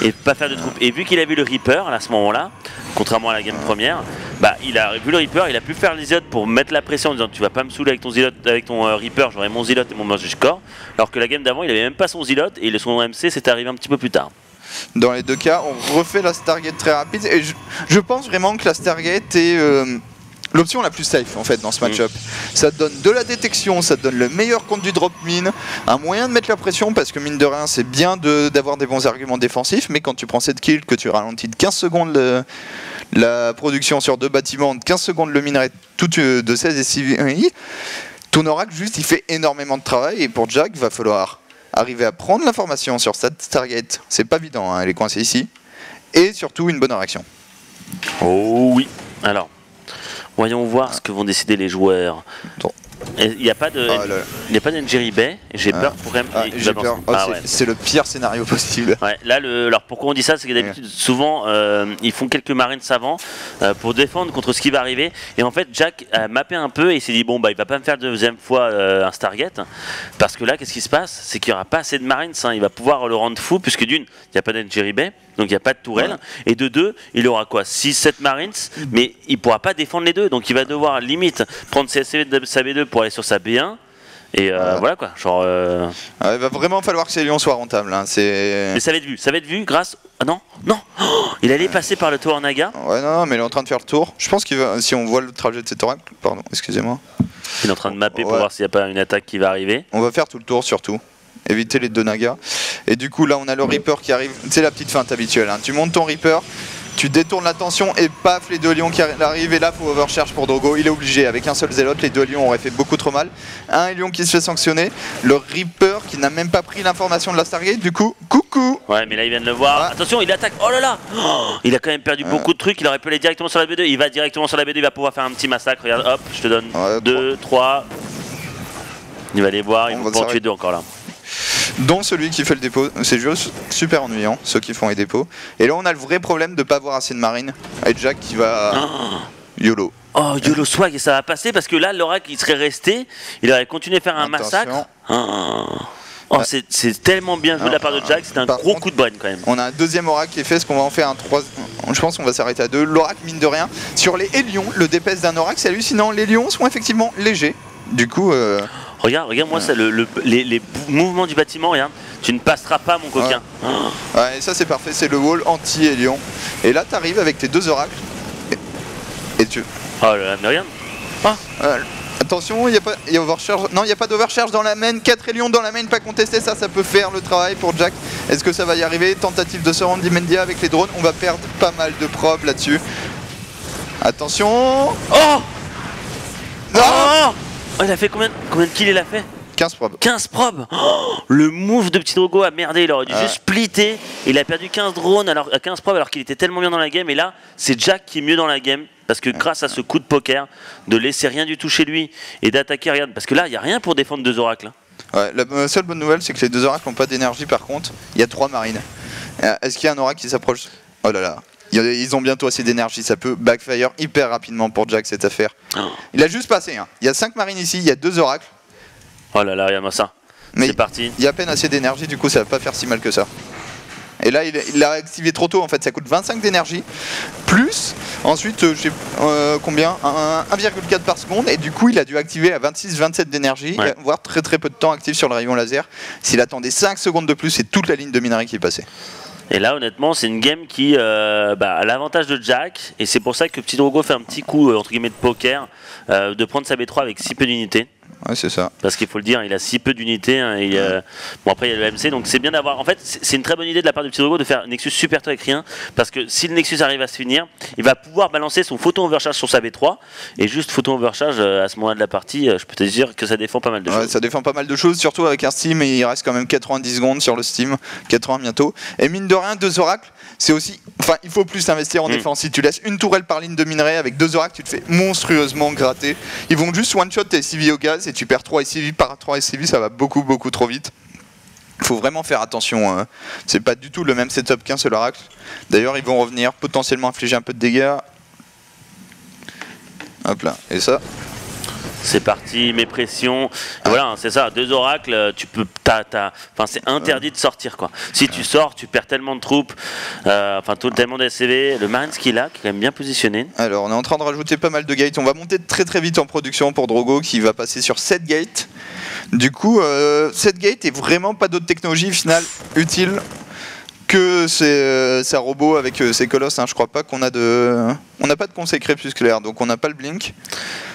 et pas faire de troupes. Et vu qu'il a vu le Reaper à ce moment-là, contrairement à la game première, bah il a vu le Reaper, il a pu faire les Zealots pour mettre la pression en disant tu vas pas me saouler avec ton Zealot, avec ton Reaper, j'aurai mon Zealot et mon Merge Score. Alors que la game d'avant, il avait même pas son Zealot et son MC c'est arrivé un petit peu plus tard. Dans les deux cas, on refait la Stargate très rapide et je pense vraiment que la Stargate est l'option la plus safe en fait dans ce match-up. Ça te donne de la détection, ça te donne le meilleur compte du drop mine, un moyen de mettre la pression parce que mine de rien c'est bien d'avoir des bons arguments défensifs, mais quand tu prends 7 kills, que tu ralentis de 15 secondes la production sur 2 bâtiments, de 15 secondes le minerai tout de 16 et 6 ton oracle juste il fait énormément de travail et pour Jack va falloir arriver à prendre l'information sur cette Stargate, c'est pas évident, hein, elle est coincée ici, et surtout une bonne réaction. Oh oui, alors voyons voir ce que vont décider les joueurs. Il n'y a pas de Njeri Bay, j'ai peur pour quand même. J'ai peur. C'est le pire scénario possible. Ouais, là, alors pourquoi on dit ça, c'est que d'habitude, souvent, ils font quelques marines savants pour défendre contre ce qui va arriver. Et en fait, Jack a mappé un peu et il s'est dit bon bah il va pas me faire deuxième fois un Stargate, parce que là, qu'est-ce qui se passe, c'est qu'il n'y aura pas assez de marines. Hein, il va pouvoir le rendre fou puisque d'une, il n'y a pas d'Njeri Bay. Donc il n'y a pas de tourelle, et de deux, il aura quoi, 6-7 Marines, mais il ne pourra pas défendre les deux, donc il va devoir limite prendre sa B2 pour aller sur sa B1, et voilà quoi, genre... il va vraiment falloir que ces lions soient rentables, hein. Mais ça va être vu grâce... Ah non, il allait passer par le tour Naga. Ouais non, mais il est en train de faire le tour, je pense qu'il va, si on voit le trajet de cet oracle, pardon, excusez-moi. Il est en train de mapper pour voir s'il n'y a pas une attaque qui va arriver. On va faire tout le tour surtout. Éviter les deux nagas. Et du coup là on a le Reaper qui arrive, c'est la petite feinte habituelle, hein. Tu montes ton Reaper, tu détournes l'attention et paf, les deux lions qui arrivent, et là faut overcharge pour Drogo, il est obligé, avec un seul zélote, les deux lions auraient fait beaucoup trop mal. Un lion qui se fait sanctionner, le Reaper qui n'a même pas pris l'information de la Stargate, du coup, coucou. Ouais mais là il vient de le voir, attention il attaque, oh là là, il a quand même perdu beaucoup de trucs, il aurait pu aller directement sur la B2, il va directement sur la B2, il va pouvoir faire un petit massacre, regarde, hop, je te donne 2, 3, il va les voir, ils vont pas en tuer deux encore là. Dont celui qui fait le dépôt, c'est juste super ennuyant, ceux qui font les dépôts. Et là on a le vrai problème de pas avoir assez de marine, et Jack qui va YOLO. Oh YOLO swag, et ça va passer parce que là l'oracle il serait resté, il aurait continué à faire un massacre. Oh c'est tellement bien joué de la part de Jack, c'est un gros coup de brain quand même. On a un deuxième oracle qui est fait, ce qu'on va en faire un 3, je pense qu'on va s'arrêter à 2. L'oracle mine de rien, sur les lions, le DPS d'un oracle c'est hallucinant, les lions sont effectivement légers, du coup... Regarde moi ça, les mouvements du bâtiment, regarde, tu ne passeras pas mon coquin. Ouais, et ça c'est parfait, c'est le wall anti-Hélion. Et là t'arrives avec tes deux oracles et tu... Oh là là, mais regarde. Attention, il y a overcharge. Non, il n'y a pas d'overcharge dans la main. 4 Hélions dans la main, pas contesté, ça peut faire le travail pour Jack. Est-ce que ça va y arriver? Tentative de surround d'Imendia avec les drones, on va perdre pas mal de probes là-dessus. Attention. Oh, il a fait combien de kills il a fait? 15 probes. 15 probes. Le move de Petit Drogo a merdé, il aurait dû juste splitter. Il a perdu 15 drones, alors, 15 probes alors qu'il était tellement bien dans la game. Et là, c'est Jack qui est mieux dans la game. Parce que grâce à ce coup de poker, de laisser rien du tout chez lui et d'attaquer, regarde, parce que là, il n'y a rien pour défendre 2 oracles. Ouais, la seule bonne nouvelle, c'est que les 2 oracles n'ont pas d'énergie. Par contre, il y a 3 marines. Est-ce qu'il y a un oracle qui s'approche? Oh là là. Ils ont bientôt assez d'énergie, ça peut backfire hyper rapidement pour Jack cette affaire. Il a juste passé, hein. Il y a 5 marines ici, il y a 2 oracles. Oh là là, regarde-moi ça. C'est parti. Il y a à peine assez d'énergie, du coup ça va pas faire si mal que ça. Et là il l'a activé trop tôt en fait, ça coûte 25 d'énergie. Plus, ensuite, je sais combien, 1,4 par seconde, et du coup il a dû activer à 26-27 d'énergie, voire très très peu de temps actif sur le rayon laser. S'il attendait 5 secondes de plus, c'est toute la ligne de minerai qui est passée. Et là, honnêtement, c'est une game qui a l'avantage de Jack, et c'est pour ça que Petit Drogo fait un petit coup entre guillemets de poker, de prendre sa B3 avec si peu d'unités. Ouais, c'est ça. Parce qu'il faut le dire, il a si peu d'unités. Hein, bon, après, il y a le MC, donc c'est bien d'avoir. En fait, c'est une très bonne idée de la part de Petit Drogo de faire Nexus super tôt avec rien. Parce que si le Nexus arrive à se finir, il va pouvoir balancer son photon overcharge sur sa B3. Et juste photon overcharge à ce moment-là de la partie, je peux te dire que ça défend pas mal de choses. Ça défend pas mal de choses, surtout avec un Steam. Et il reste quand même 90 secondes sur le Steam, 80 bientôt. Et mine de rien, 2 oracles, c'est aussi. Enfin, il faut plus investir en défense. Si tu laisses une tourelle par ligne de minerai avec 2 oracles, tu te fais monstrueusement gratter. Ils vont juste one-shot tes SCV au gaz et tu perds 3 SCV par 3 SCV, ça va beaucoup trop vite. Il faut vraiment faire attention. Hein. C'est pas du tout le même setup qu'un seul oracle. D'ailleurs, ils vont revenir potentiellement infliger un peu de dégâts. Hop là, et ça. C'est parti, mes pressions. Voilà, c'est ça, 2 oracles, tu peux. Enfin, c'est interdit de sortir quoi. Si tu sors, tu perds tellement de troupes, tellement de SCV. Le Marines qu'il a, qui est quand même bien positionné. Alors, on est en train de rajouter pas mal de gates. On va monter très vite en production pour Drogo qui va passer sur 7 gates. Du coup, 7 gates et vraiment pas d'autres technologies finales utiles que ces robots avec ces colosses. Hein. Je crois pas qu'on a de. On n'a pas de conseil crépusculaire, donc on n'a pas le blink.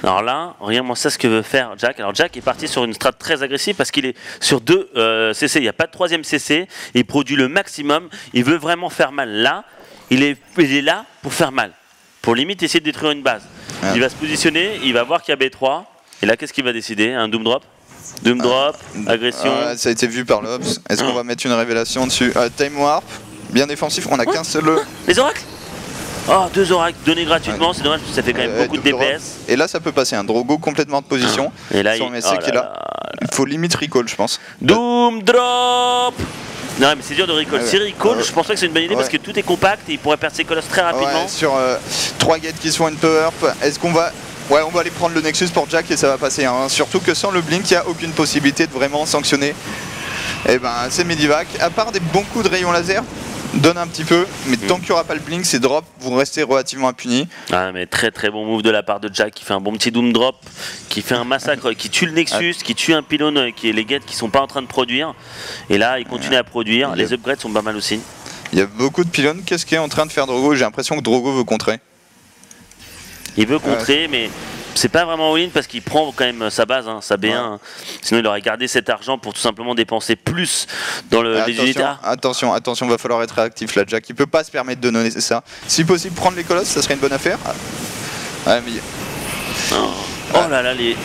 Alors là, regarde-moi ça ce que veut faire Jack. Alors Jack est parti sur une strat très agressive parce qu'il est sur 2 CC. Il n'y a pas de 3ème CC. Il produit le maximum. Il veut vraiment faire mal. Là, il est là pour faire mal. Pour limite essayer de détruire une base. Il va se positionner, il va voir qu'il y a B3. Et là, qu'est-ce qu'il va décider? Un Doom Drop? Doom Drop, agression. Ça a été vu par l'Obs. Est-ce qu'on va mettre une révélation dessus? Time Warp, bien défensif. On a qu'un seul. Les oracles? Oh, 2 oracles donnés gratuitement, c'est dommage parce que ça fait quand même beaucoup de DPS. Et là, ça peut passer un Drogo complètement de position. Et là, il faut limite recall, je pense. Doom Drop! Non, mais c'est dur de recall. Si recall, je pense pas que c'est une bonne idée parce que tout est compact et il pourrait perdre ses colosses très rapidement. Sur 3 gates qui sont une power up, est-ce qu'on va. Ouais, on va aller prendre le Nexus pour Jack et ça va passer. Hein. Surtout que sans le blink, il n'y a aucune possibilité de vraiment sanctionner. Et ben, c'est Medivac. À part des bons coups de rayon laser, donne un petit peu, mais tant qu'il n'y aura pas le blink, ces drops vont rester relativement impunis. Ah, mais très bon move de la part de Jack qui fait un bon petit Doom Drop, qui fait un massacre, qui tue le Nexus, qui tue un pylône, qui est les gates qui sont pas en train de produire. Et là, il continue à produire. Les upgrades sont pas mal aussi. Il y a beaucoup de pylônes. Qu'est-ce qu'est en train de faire Drogo? J'ai l'impression que Drogo veut contrer. Il veut contrer, mais c'est pas vraiment all-in parce qu'il prend quand même sa base, hein, sa B1. Sinon, il aurait gardé cet argent pour tout simplement dépenser plus dans les unités. Attention, va falloir être réactif là, Jack. Il peut pas se permettre de donner ça. Si possible, prendre les colosses, ça serait une bonne affaire. Ouais, mais. Oh là là, les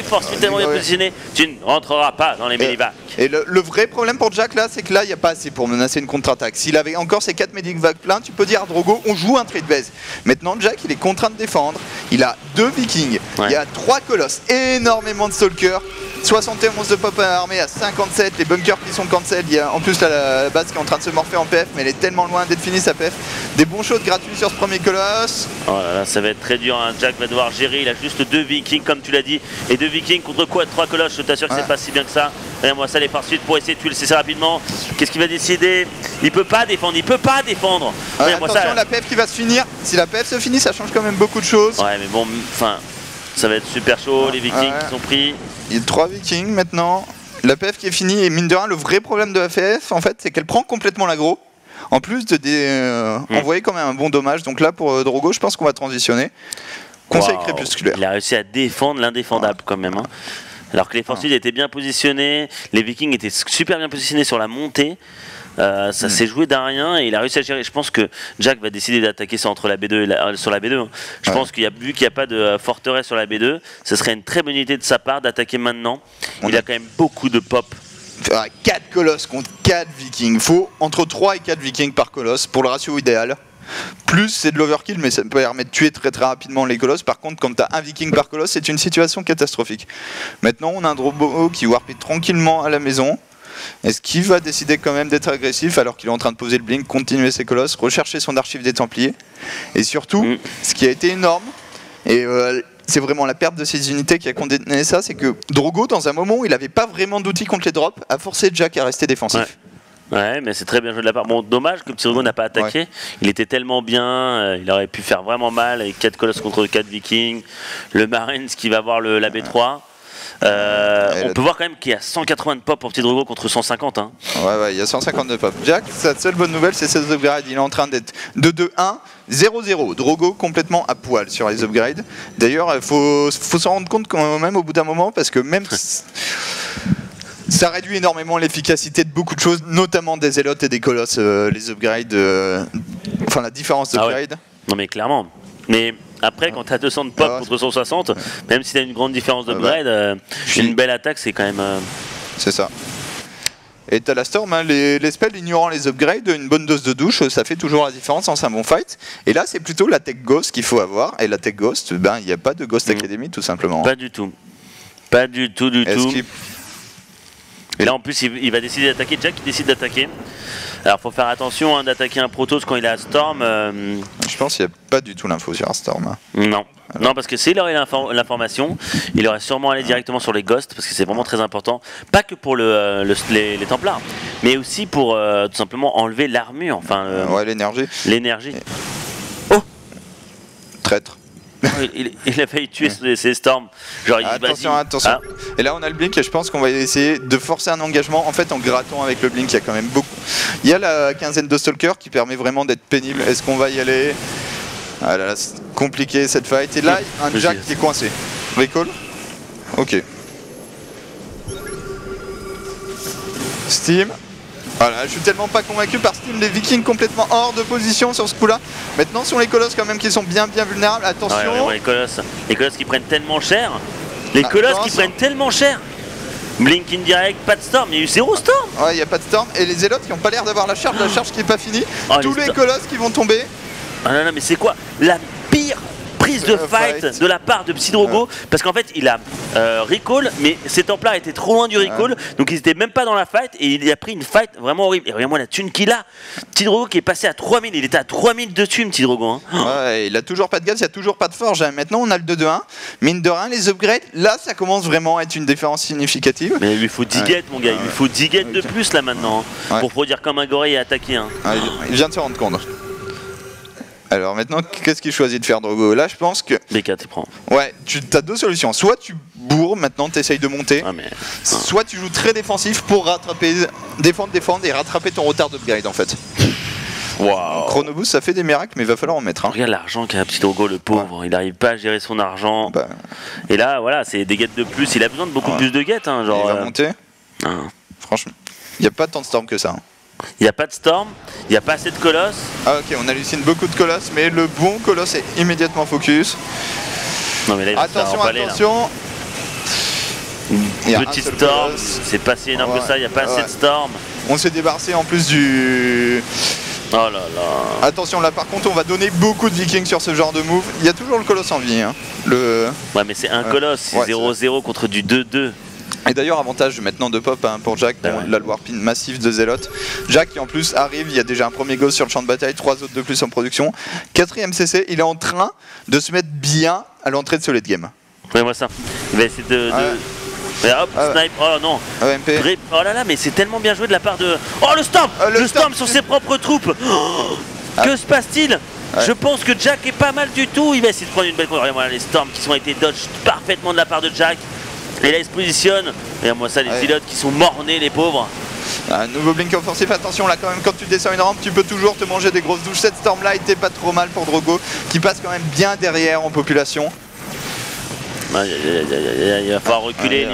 forces tellement bien positionnées. Tu ne rentreras pas dans les Medivac. Et le vrai problème pour Jack là, c'est que là, il n'y a pas assez pour menacer une contre-attaque. S'il avait encore ses 4 Medivac pleins, tu peux dire à Drogo, on joue un trade base. Maintenant, Jack, il est contraint de défendre. Il a 2 Vikings, il y a 3 colosses, énormément de Stalkers, 71 de pop armée à 57, les bunkers qui sont cancel. Il y a en plus la base qui est en train de se morpher en PF, mais elle est tellement loin d'être finie sa PF. Des bons shots gratuits sur ce premier colosse. Oh là là, ça va être très dur. Hein. Jack va devoir gérer. Il a juste 2 Vikings, comme tu l'as dit. Et 2 Vikings contre quoi? 3 colosses. Je t'assure que c'est pas si bien que ça. Regarde-moi ça, les farsuites pour essayer de tuer le CC rapidement. Qu'est-ce qu'il va décider? Il peut pas défendre. Attention, ça, la PF qui va se finir. Si la PF se finit, ça change quand même beaucoup de choses. Ouais, mais bon, enfin, ça va être super chaud. Les Vikings qui sont pris. Il y a 3 Vikings maintenant. La PF qui est finie. Et mine de rien, le vrai problème de la PF, en fait, c'est qu'elle prend complètement l'aggro. En plus de envoyer quand même un bon dommage. Donc là, pour Drogo, je pense qu'on va transitionner. Conseil crépusculaire. Il a réussi à défendre l'indéfendable quand même. Hein. Alors que les forces étaient bien positionnées, les Vikings étaient super bien positionnés sur la montée. Ça s'est joué d'un rien et il a réussi à gérer. Je pense que Jack va décider d'attaquer sur la B2 et sur la B2. Hein. Je pense qu'il y a vu qu'il n'y a pas de forteresse sur la B2, ce serait une très bonne idée de sa part d'attaquer maintenant. Il a quand même beaucoup de pop. 4 colosses contre 4 vikings. Faut entre 3 et 4 vikings par colosse pour le ratio idéal. Plus c'est de l'overkill, mais ça permet de tuer très très rapidement les colosses. Par contre, quand tu as un viking par colosse, c'est une situation catastrophique. Maintenant, on a un Drogo qui warpit tranquillement à la maison. Est-ce qu'il va décider quand même d'être agressif alors qu'il est en train de poser le blink, continuer ses colosses, rechercher son archive des Templiers? Et surtout, ce qui a été énorme, et c'est vraiment la perte de ses unités qui a condamné ça, c'est que Drogo, dans un moment où il n'avait pas vraiment d'outils contre les drops, a forcé Jack à rester défensif. Ouais, mais c'est très bien joué de la part. Bon, dommage que Petit Drogo n'a pas attaqué. Ouais. Il était tellement bien, il aurait pu faire vraiment mal avec 4 colosses contre 4 vikings. Le Marines qui va voir la B3. On peut voir quand même qu'il y a 180 de pop pour Petit Drogo contre 150. Hein. Ouais, il y a 150 de pop. Jack, sa seule bonne nouvelle, c'est ses upgrades. Il est en train d'être 2-2-1, 0-0. Drogo complètement à poil sur les upgrades. D'ailleurs, il faut s'en rendre compte quand même au bout d'un moment, parce que même ça réduit énormément l'efficacité de beaucoup de choses, notamment des zélotes et des colosses, les upgrades, enfin la différence d'upgrade. Ah ouais. Non mais clairement. Mais après, quand tu as 200 de pop contre 160, même si tu as une grande différence d'upgrade, une belle attaque, c'est quand même... C'est ça. Et t'as la Storm, hein, les spells ignorant les upgrades, une bonne dose de douche, ça fait toujours la différence dans un bon fight. Et là, c'est plutôt la Tech Ghost qu'il faut avoir. Et la Tech Ghost, il n'y a pas de Ghost Academy, tout simplement. Pas du tout. Pas du tout, du tout. Et là en plus il va décider d'attaquer, Jack il décide d'attaquer. Alors faut faire attention d'attaquer un Protoss quand il a Storm. Je pense qu'il n'y a pas du tout l'info sur Storm. Non. Non, parce que s'il aurait l'information, il aurait sûrement allé directement sur les Ghosts, parce que c'est vraiment très important. Pas que pour les Templars, mais aussi pour tout simplement enlever l'armure. Enfin, ouais, l'énergie. L'énergie. Oh, traître. Il a failli tuer ses Storms. Genre, attention. Et là on a le blink et je pense qu'on va essayer de forcer un engagement en fait en grattant avec le blink. Il y a quand même beaucoup. Il y a la quinzaine de Stalkers qui permet vraiment d'être pénible. Est-ce qu'on va y aller? Ah là, c'est compliqué cette fight. Et là un Jack qui est coincé. Recall. Ok. Steam. Voilà, je suis tellement pas convaincu par Steam, les Vikings complètement hors de position sur ce coup là. Maintenant sont les colosses quand même qui sont bien vulnérables, attention. Ouais, les colosses qui prennent tellement cher. Les colosses qui prennent tellement cher. Blink indirect, pas de Storm, il y a eu 0 Storm. Ouais, il n'y a pas de Storm et les Zélotes qui n'ont pas l'air d'avoir la charge qui n'est pas finie. Tous les colosses qui vont tomber. Ah non, mais c'est quoi la pire prise de fight de la part de Petit Drogo, parce qu'en fait il a recall, mais ses Templars étaient trop loin du recall, donc ils étaient même pas dans la fight et il a pris une fight vraiment horrible. Et regarde-moi la thune qu'il a, Petit Drogo qui est passé à 3000, il était à 3000 de thune Petit Drogo. Hein. Ouais, il a toujours pas de gaz, il y a toujours pas de forge. Maintenant on a le 2-2-1, mine de rien les upgrades, là ça commence vraiment à être une différence significative. Mais il lui faut 10 gates mon gars, il lui faut 10 gates de plus là maintenant, pour produire comme un gorille et attaquer. Hein. Il vient de se rendre compte. Alors maintenant, qu'est-ce qu'il choisit de faire Drogo? Là, je pense que... B4, il prend. Ouais, tu as deux solutions. Soit tu bourres, maintenant tu essayes de monter. Soit tu joues très défensif pour rattraper, défendre et rattraper ton retard d'upgrade en fait. Waouh. Chronoboost, ça fait des miracles, mais il va falloir en mettre. Hein. Regarde l'argent qu'a Petit Drogo, le pauvre. Il n'arrive pas à gérer son argent. Et là, voilà, c'est des gates de plus. Il a besoin de beaucoup plus de gates. Hein, genre, il va monter. Franchement, il n'y a pas tant de storm que ça. Hein. Il n'y a pas de Storm, il n'y a pas assez de colosses. Ah ok, on hallucine beaucoup de colosses, mais le bon colosse est immédiatement focus. Non mais là, attention. Petite Storm, c'est pas si énorme que ça, il n'y a pas assez de Storm. On s'est débarrassé en plus du... Oh là là. Attention, là par contre on va donner beaucoup de Vikings sur ce genre de move. Il y a toujours le colosse en vie. Hein. Ouais mais c'est un colosse, c'est 0-0 contre du 2-2. Et d'ailleurs, avantage maintenant de pop pour Jack, la warpin massif de Zélote. Jack qui en plus arrive, il y a déjà un premier ghost sur le champ de bataille, 3 autres de plus en production. 4ème CC, il est en train de se mettre bien à l'entrée de ce late game. Ouais, moi ça. Il va essayer de... Hop, snipe, oh non. MP. Oh là là, mais c'est tellement bien joué de la part de... Oh le Storm, le Storm sur ses propres troupes. Que se passe-t-il? Je pense que Jack est pas mal du tout. Il va essayer de prendre une belle... Regardez-moi les Storms qui sont été dodge parfaitement de la part de Jack. Et là il se positionne, regarde-moi ça, les pilotes qui sont mornés les pauvres. Un nouveau blink offensif, attention là quand même quand tu descends une rampe tu peux toujours te manger des grosses douches. Cette storm là était pas trop mal pour Drogo qui passe quand même bien derrière en population. Il va falloir reculer,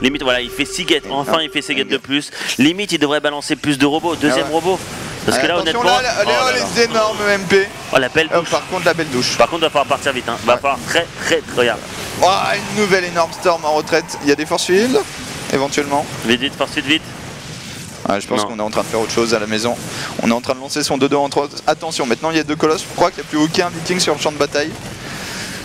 Limite, voilà, il fait 6 gates. Enfin, il fait 6 gates de plus. Limite, il devrait balancer plus de robots. Deuxième robot. Parce que là, attention, honnêtement. les énormes MP. Oh, la belle douche. Par contre, la belle douche. Par contre, il va falloir partir vite. Va falloir très. Regarde. Oh, une nouvelle énorme storm en retraite. Il y a des force fields éventuellement. Vite, force vite. Je pense qu'on est en train de faire autre chose à la maison. On est en train de lancer son 2-2 en 3. Attention, maintenant il y a 2 colosses. Je crois qu'il n'y a plus aucun viking sur le champ de bataille.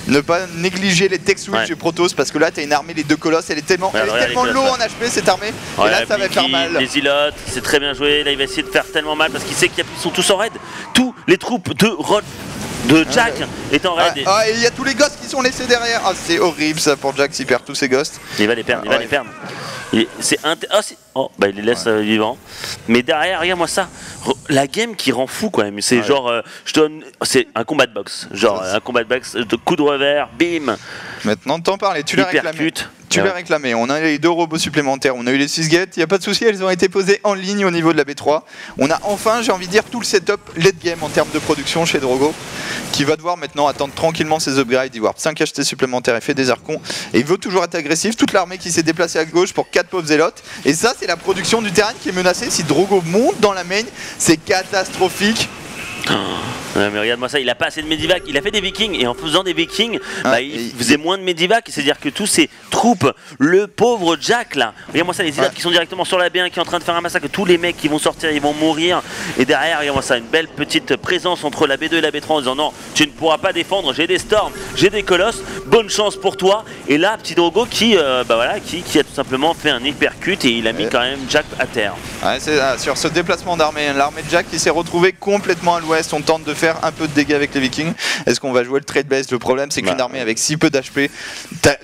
Ne pas négliger les tech switch du Protoss parce que là t'as une armée, les 2 colosses, elle est tellement low en HP cette armée. Et là ça va faire mal. Les îlotes, c'est très bien joué. Là il va essayer de faire tellement mal parce qu'il sait qu'ils sont tous en raid. Tous les troupes de Jack est en raid. Et il y a tous les ghosts qui sont laissés derrière. C'est horrible ça pour Jack s'il perd tous ses ghosts. Il va les perdre, il les laisse vivants. Mais derrière, regarde-moi ça. La game qui rend fou quand même. C'est genre, c'est un combat de boxe. Genre un combat de boxe, coup de revers, bim. Maintenant t'en parles et tu l'as réclamé. On a les 2 robots supplémentaires, on a eu les 6 gates, il n'y a pas de souci, elles ont été posées en ligne au niveau de la B3. On a enfin, j'ai envie de dire, tout le setup late game en termes de production chez Drogo, qui va devoir maintenant attendre tranquillement ses upgrades. Il warp 5 HT supplémentaires et fait des archons. Et il veut toujours être agressif, toute l'armée qui s'est déplacée à gauche pour 4 pauvres zélotes. Et ça, c'est la production du terrain qui est menacée. Si Drogo monte dans la main, c'est catastrophique. Mais regarde-moi ça, il a pas assez de medivac, il a fait des vikings et en faisant des vikings, il faisait moins de medivac, c'est-à-dire que tous ces troupes, le pauvre Jack là, regarde-moi ça, les îlotes qui sont directement sur la B1 qui est en train de faire un massacre, tous les mecs qui vont sortir, ils vont mourir, et derrière, regarde-moi ça, une belle petite présence entre la B2 et la B3 en disant non, tu ne pourras pas défendre, j'ai des storms, j'ai des colosses, bonne chance pour toi, et là, petit Drogo qui a tout simplement fait un hypercute et il a mis quand même Jack à terre. C'est sur ce déplacement d'armée, l'armée de Jack qui s'est retrouvée complètement à l'ouest, on tente de faire un peu de dégâts avec les vikings. Est-ce qu'on va jouer le trade base? Le problème c'est qu'une armée avec si peu d'HP,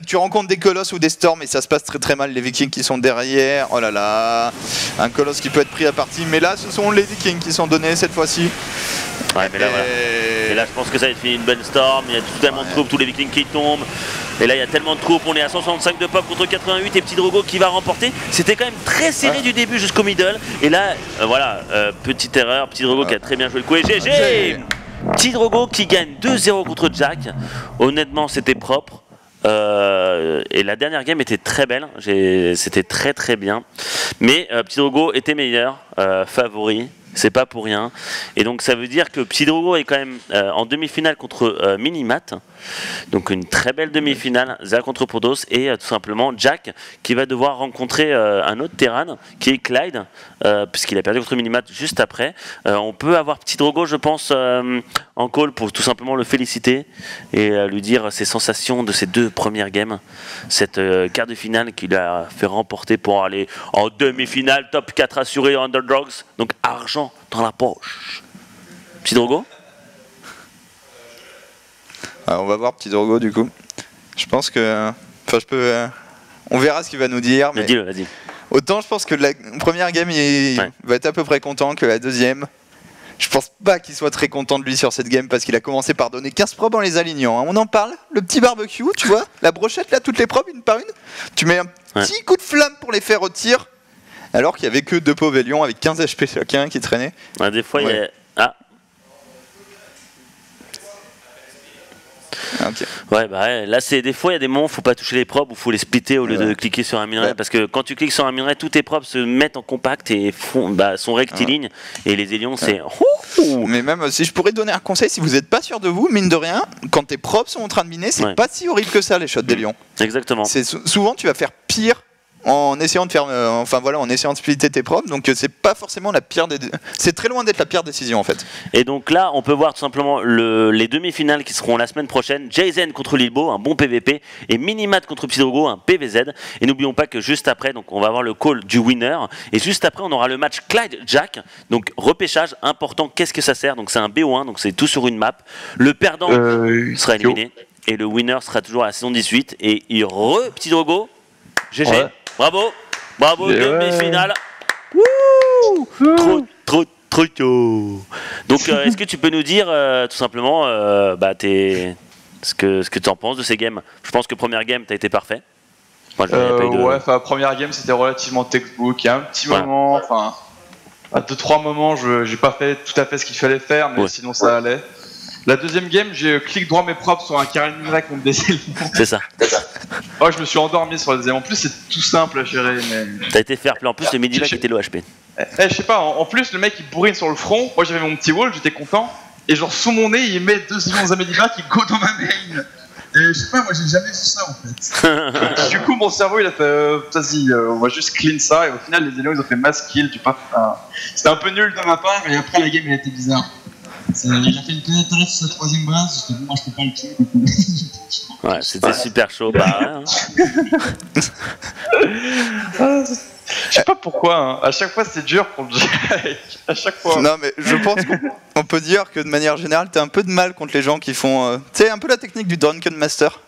tu rencontres des colosses ou des storms et ça se passe très mal. Les vikings qui sont derrière, oh là là, un colosse qui peut être pris à partie, mais là ce sont les vikings qui sont donnés cette fois-ci. Et là je pense que ça va être une bonne storm, il y a tellement de troupes, tous les vikings qui tombent. Et là il y a tellement de troupes, on est à 165 de pop contre 88 et petit Drogo qui va remporter. C'était quand même très serré du début jusqu'au middle. Et là, petite erreur, petit Drogo qui a très bien joué le coup et GG. Petit Drogo qui gagne 2-0 contre Jack. Honnêtement c'était propre. Et la dernière game était très belle, c'était très bien. Mais Petit Drogo était meilleur, favori. C'est pas pour rien. Et donc ça veut dire que Petit Drogo est quand même en demi-finale contre Minimat. Donc une très belle demi-finale, Zach contre Protoss et tout simplement Jack qui va devoir rencontrer un autre Terran qui est Clyde puisqu'il a perdu contre Minimat juste après. On peut avoir Petit Drogo je pense en call pour tout simplement le féliciter et lui dire ses sensations de ses 2 premières games, cette quart de finale qu'il a fait remporter pour aller en demi-finale, top 4 assuré Underdogs, donc argent dans la poche. Petit Drogo. On va voir Petit Drogo du coup. Je pense que... on verra ce qu'il va nous dire. Mais dis-le, vas-y. Autant je pense que la première game il va être à peu près content que la deuxième. Je pense pas qu'il soit très content de lui sur cette game parce qu'il a commencé par donner 15 probes en les alignant. On en parle, le petit barbecue, tu vois, la brochette là, toutes les probes une par une. Tu mets un petit coup de flamme pour les faire au tir. Alors qu'il y avait que 2 pauvres lions avec 15 HP chacun qui traînaient. Des fois il y a... Là c'est des fois il y a des moments où faut pas toucher les probes ou faut les splitter au lieu de cliquer sur un minerai parce que quand tu cliques sur un minerai tous tes probes se mettent en compact et sont rectilignes et les élions c'est mais même si je pourrais donner un conseil, si vous n'êtes pas sûr de vous, mine de rien, quand tes probes sont en train de miner, c'est pas si horrible que ça les shots des lions. Exactement. Souvent tu vas faire pire en essayant de faire en essayant de splitter tes probes, donc c'est pas forcément la pire c'est très loin d'être la pire décision en fait. Et donc là on peut voir tout simplement les demi-finales qui seront la semaine prochaine. Jayzen contre Lilbo, un bon PVP, et Minimat contre Petit Drogo, un PVZ. Et n'oublions pas que juste après donc on va avoir le call du winner et juste après on aura le match Clyde Jack, donc repêchage important. Qu'est-ce que ça sert? Donc c'est un BO1, donc c'est tout sur une map. Le perdant sera éliminé et le winner sera toujours à la saison 18 et Petit Drogo GG. Bravo, demi-finale. Trop tôt. Donc, est-ce que tu peux nous dire tout simplement ce que tu en penses de ces games? Je pense que première game, tu as été parfait. Moi, première game, c'était relativement textbook. Il y a un petit moment, à 2-3 moments, j'ai pas fait tout à fait ce qu'il fallait faire, mais sinon ça allait. La deuxième game, j'ai clic droit mais propre sur un Karen Mira contre des éléments. C'est ça. Oh, je me suis endormi sur la deuxième. En plus, c'est tout simple à gérer. Mais... T'as été fair play. En plus, le midi qui était l'OHP. Je sais pas, en plus, le mec il bourrine sur le front. Moi j'avais mon petit wall, j'étais content. Et genre, sous mon nez, il met 2 secondes à Medivac qui go dans ma main. Et je sais pas, moi j'ai jamais vu ça en fait. Du coup, mon cerveau il a fait vas-y, on va juste clean ça. Et au final, les éléments ils ont fait mass kill. C'était un peu nul de ma part. Et après, la game elle était bizarre. Il a fait une planète Terrestre sur la troisième base, j'étais bon, moi je peux pas le tuer. Ouais, c'était super chaud. Bah, Je sais pas pourquoi, hein. À chaque fois c'est dur pour le Jack. À chaque fois. Non, mais je pense qu'on peut dire que de manière générale, t'as un peu de mal contre les gens qui font. Tu sais, un peu la technique du Drunken Master.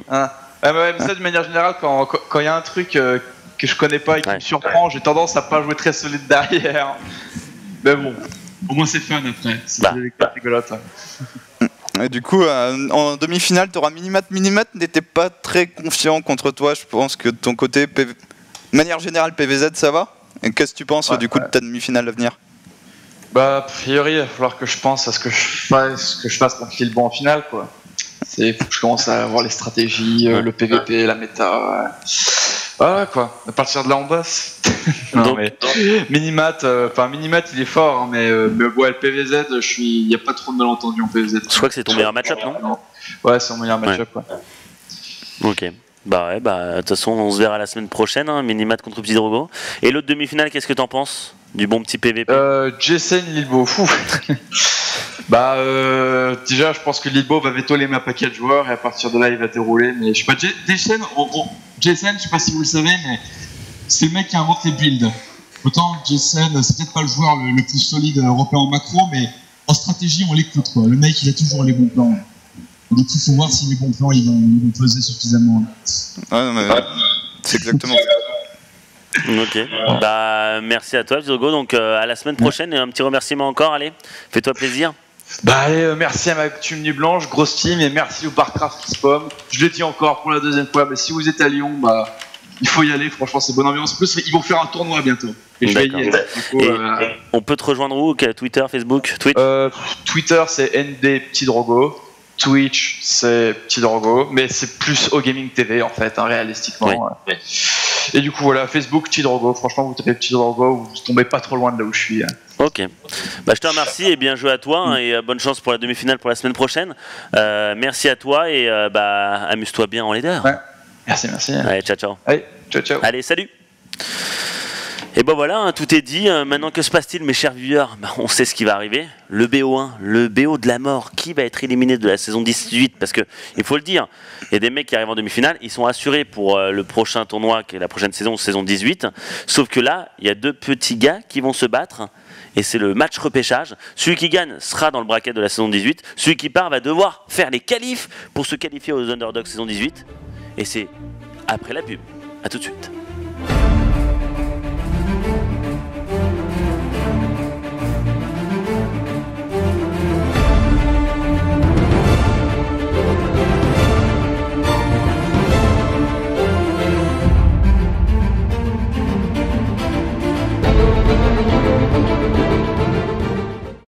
Ah. Ouais, mais ça, de manière générale, quand y a un truc que je connais pas et qui me surprend, j'ai tendance à pas jouer très solide derrière. Mais bon, au moins c'est fun après. C'est rigolote. Et du coup, en demi-finale, t'auras Minimat. Minimat n'était pas très confiant contre toi. Je pense que de ton côté, de manière générale, PVZ, ça va. Et qu'est-ce que tu penses du coup de ta demi-finale à venir? Bah, a priori, il va falloir que je pense à ce que je fasse contre Lillebo en finale, quoi. Faut que je commence à voir les stratégies, le PVP, la méta. Voilà, quoi. À partir de là, on bosse. Non, mais Minimat, il est fort, hein, mais ouais, le PVZ, il n'y a pas trop de malentendu en PVZ. Je crois que c'est ton meilleur match-up, non? Ouais, c'est mon meilleur match-up, ouais. Ok. Bah ouais, de toute façon, on se verra la semaine prochaine, hein, Minimat contre Petit Drogo. Et l'autre demi-finale, qu'est-ce que t'en penses? Du bon petit PVP? Jason Lillebo, fou. Déjà, je pense que Lillebo va véto les maps à 4 joueurs et à partir de là, il va dérouler. Mais je sais pas, Jason, je sais pas si vous le savez, mais c'est le mec qui invente les builds. Autant Jason, c'est peut-être pas le joueur le plus solide européen en macro, mais en stratégie, on l'écoute, quoi. Le mec, il a toujours les bons plans. Donc il faut voir si les bons plans ils vont peser suffisamment. Ouais, mais c'est exactement ça. Ok. Bah merci à toi, Virgo. Donc à la semaine prochaine et un petit remerciement encore. Allez, fais-toi plaisir. Bah allez, merci à ma team Nuit Blanche, grosse team, et merci au Barcraft qui spawn. Je le dis encore pour la deuxième fois, mais si vous êtes à Lyon, bah il faut y aller. Franchement, c'est bonne ambiance. En plus, ils vont faire un tournoi bientôt. Et je vais y aller. On peut te rejoindre où? Twitter, Facebook, Twitch? Twitter, c'est ND Petit Drogo. Twitch, c'est Petit Drogo, mais c'est plus au Gaming TV en fait, hein, réalistiquement. Ouais. Et du coup, voilà, Facebook, Petit Drogo. Franchement, vous tapez Petit Drogo, vous tombez pas trop loin de là où je suis. Hein. Ok. Bah, je te remercie et bien joué à toi hein, et bonne chance pour la demi-finale pour la semaine prochaine. Merci à toi et amuse-toi bien en leader. Ouais. Merci. Allez, ciao. Allez, ciao. Allez, salut. Et ben voilà, hein, tout est dit. Maintenant, que se passe-t-il, mes chers viewers? On sait ce qui va arriver. Le BO1, le BO de la mort, qui va être éliminé de la saison 18? Parce que, il faut le dire, il y a des mecs qui arrivent en demi-finale, ils sont assurés pour le prochain tournoi, qui est la prochaine saison 18. Sauf que là, il y a 2 petits gars qui vont se battre. Et c'est le match repêchage. Celui qui gagne sera dans le bracket de la saison 18. Celui qui part va devoir faire les qualifs pour se qualifier aux Underdogs saison 18. Et c'est après la pub. A tout de suite.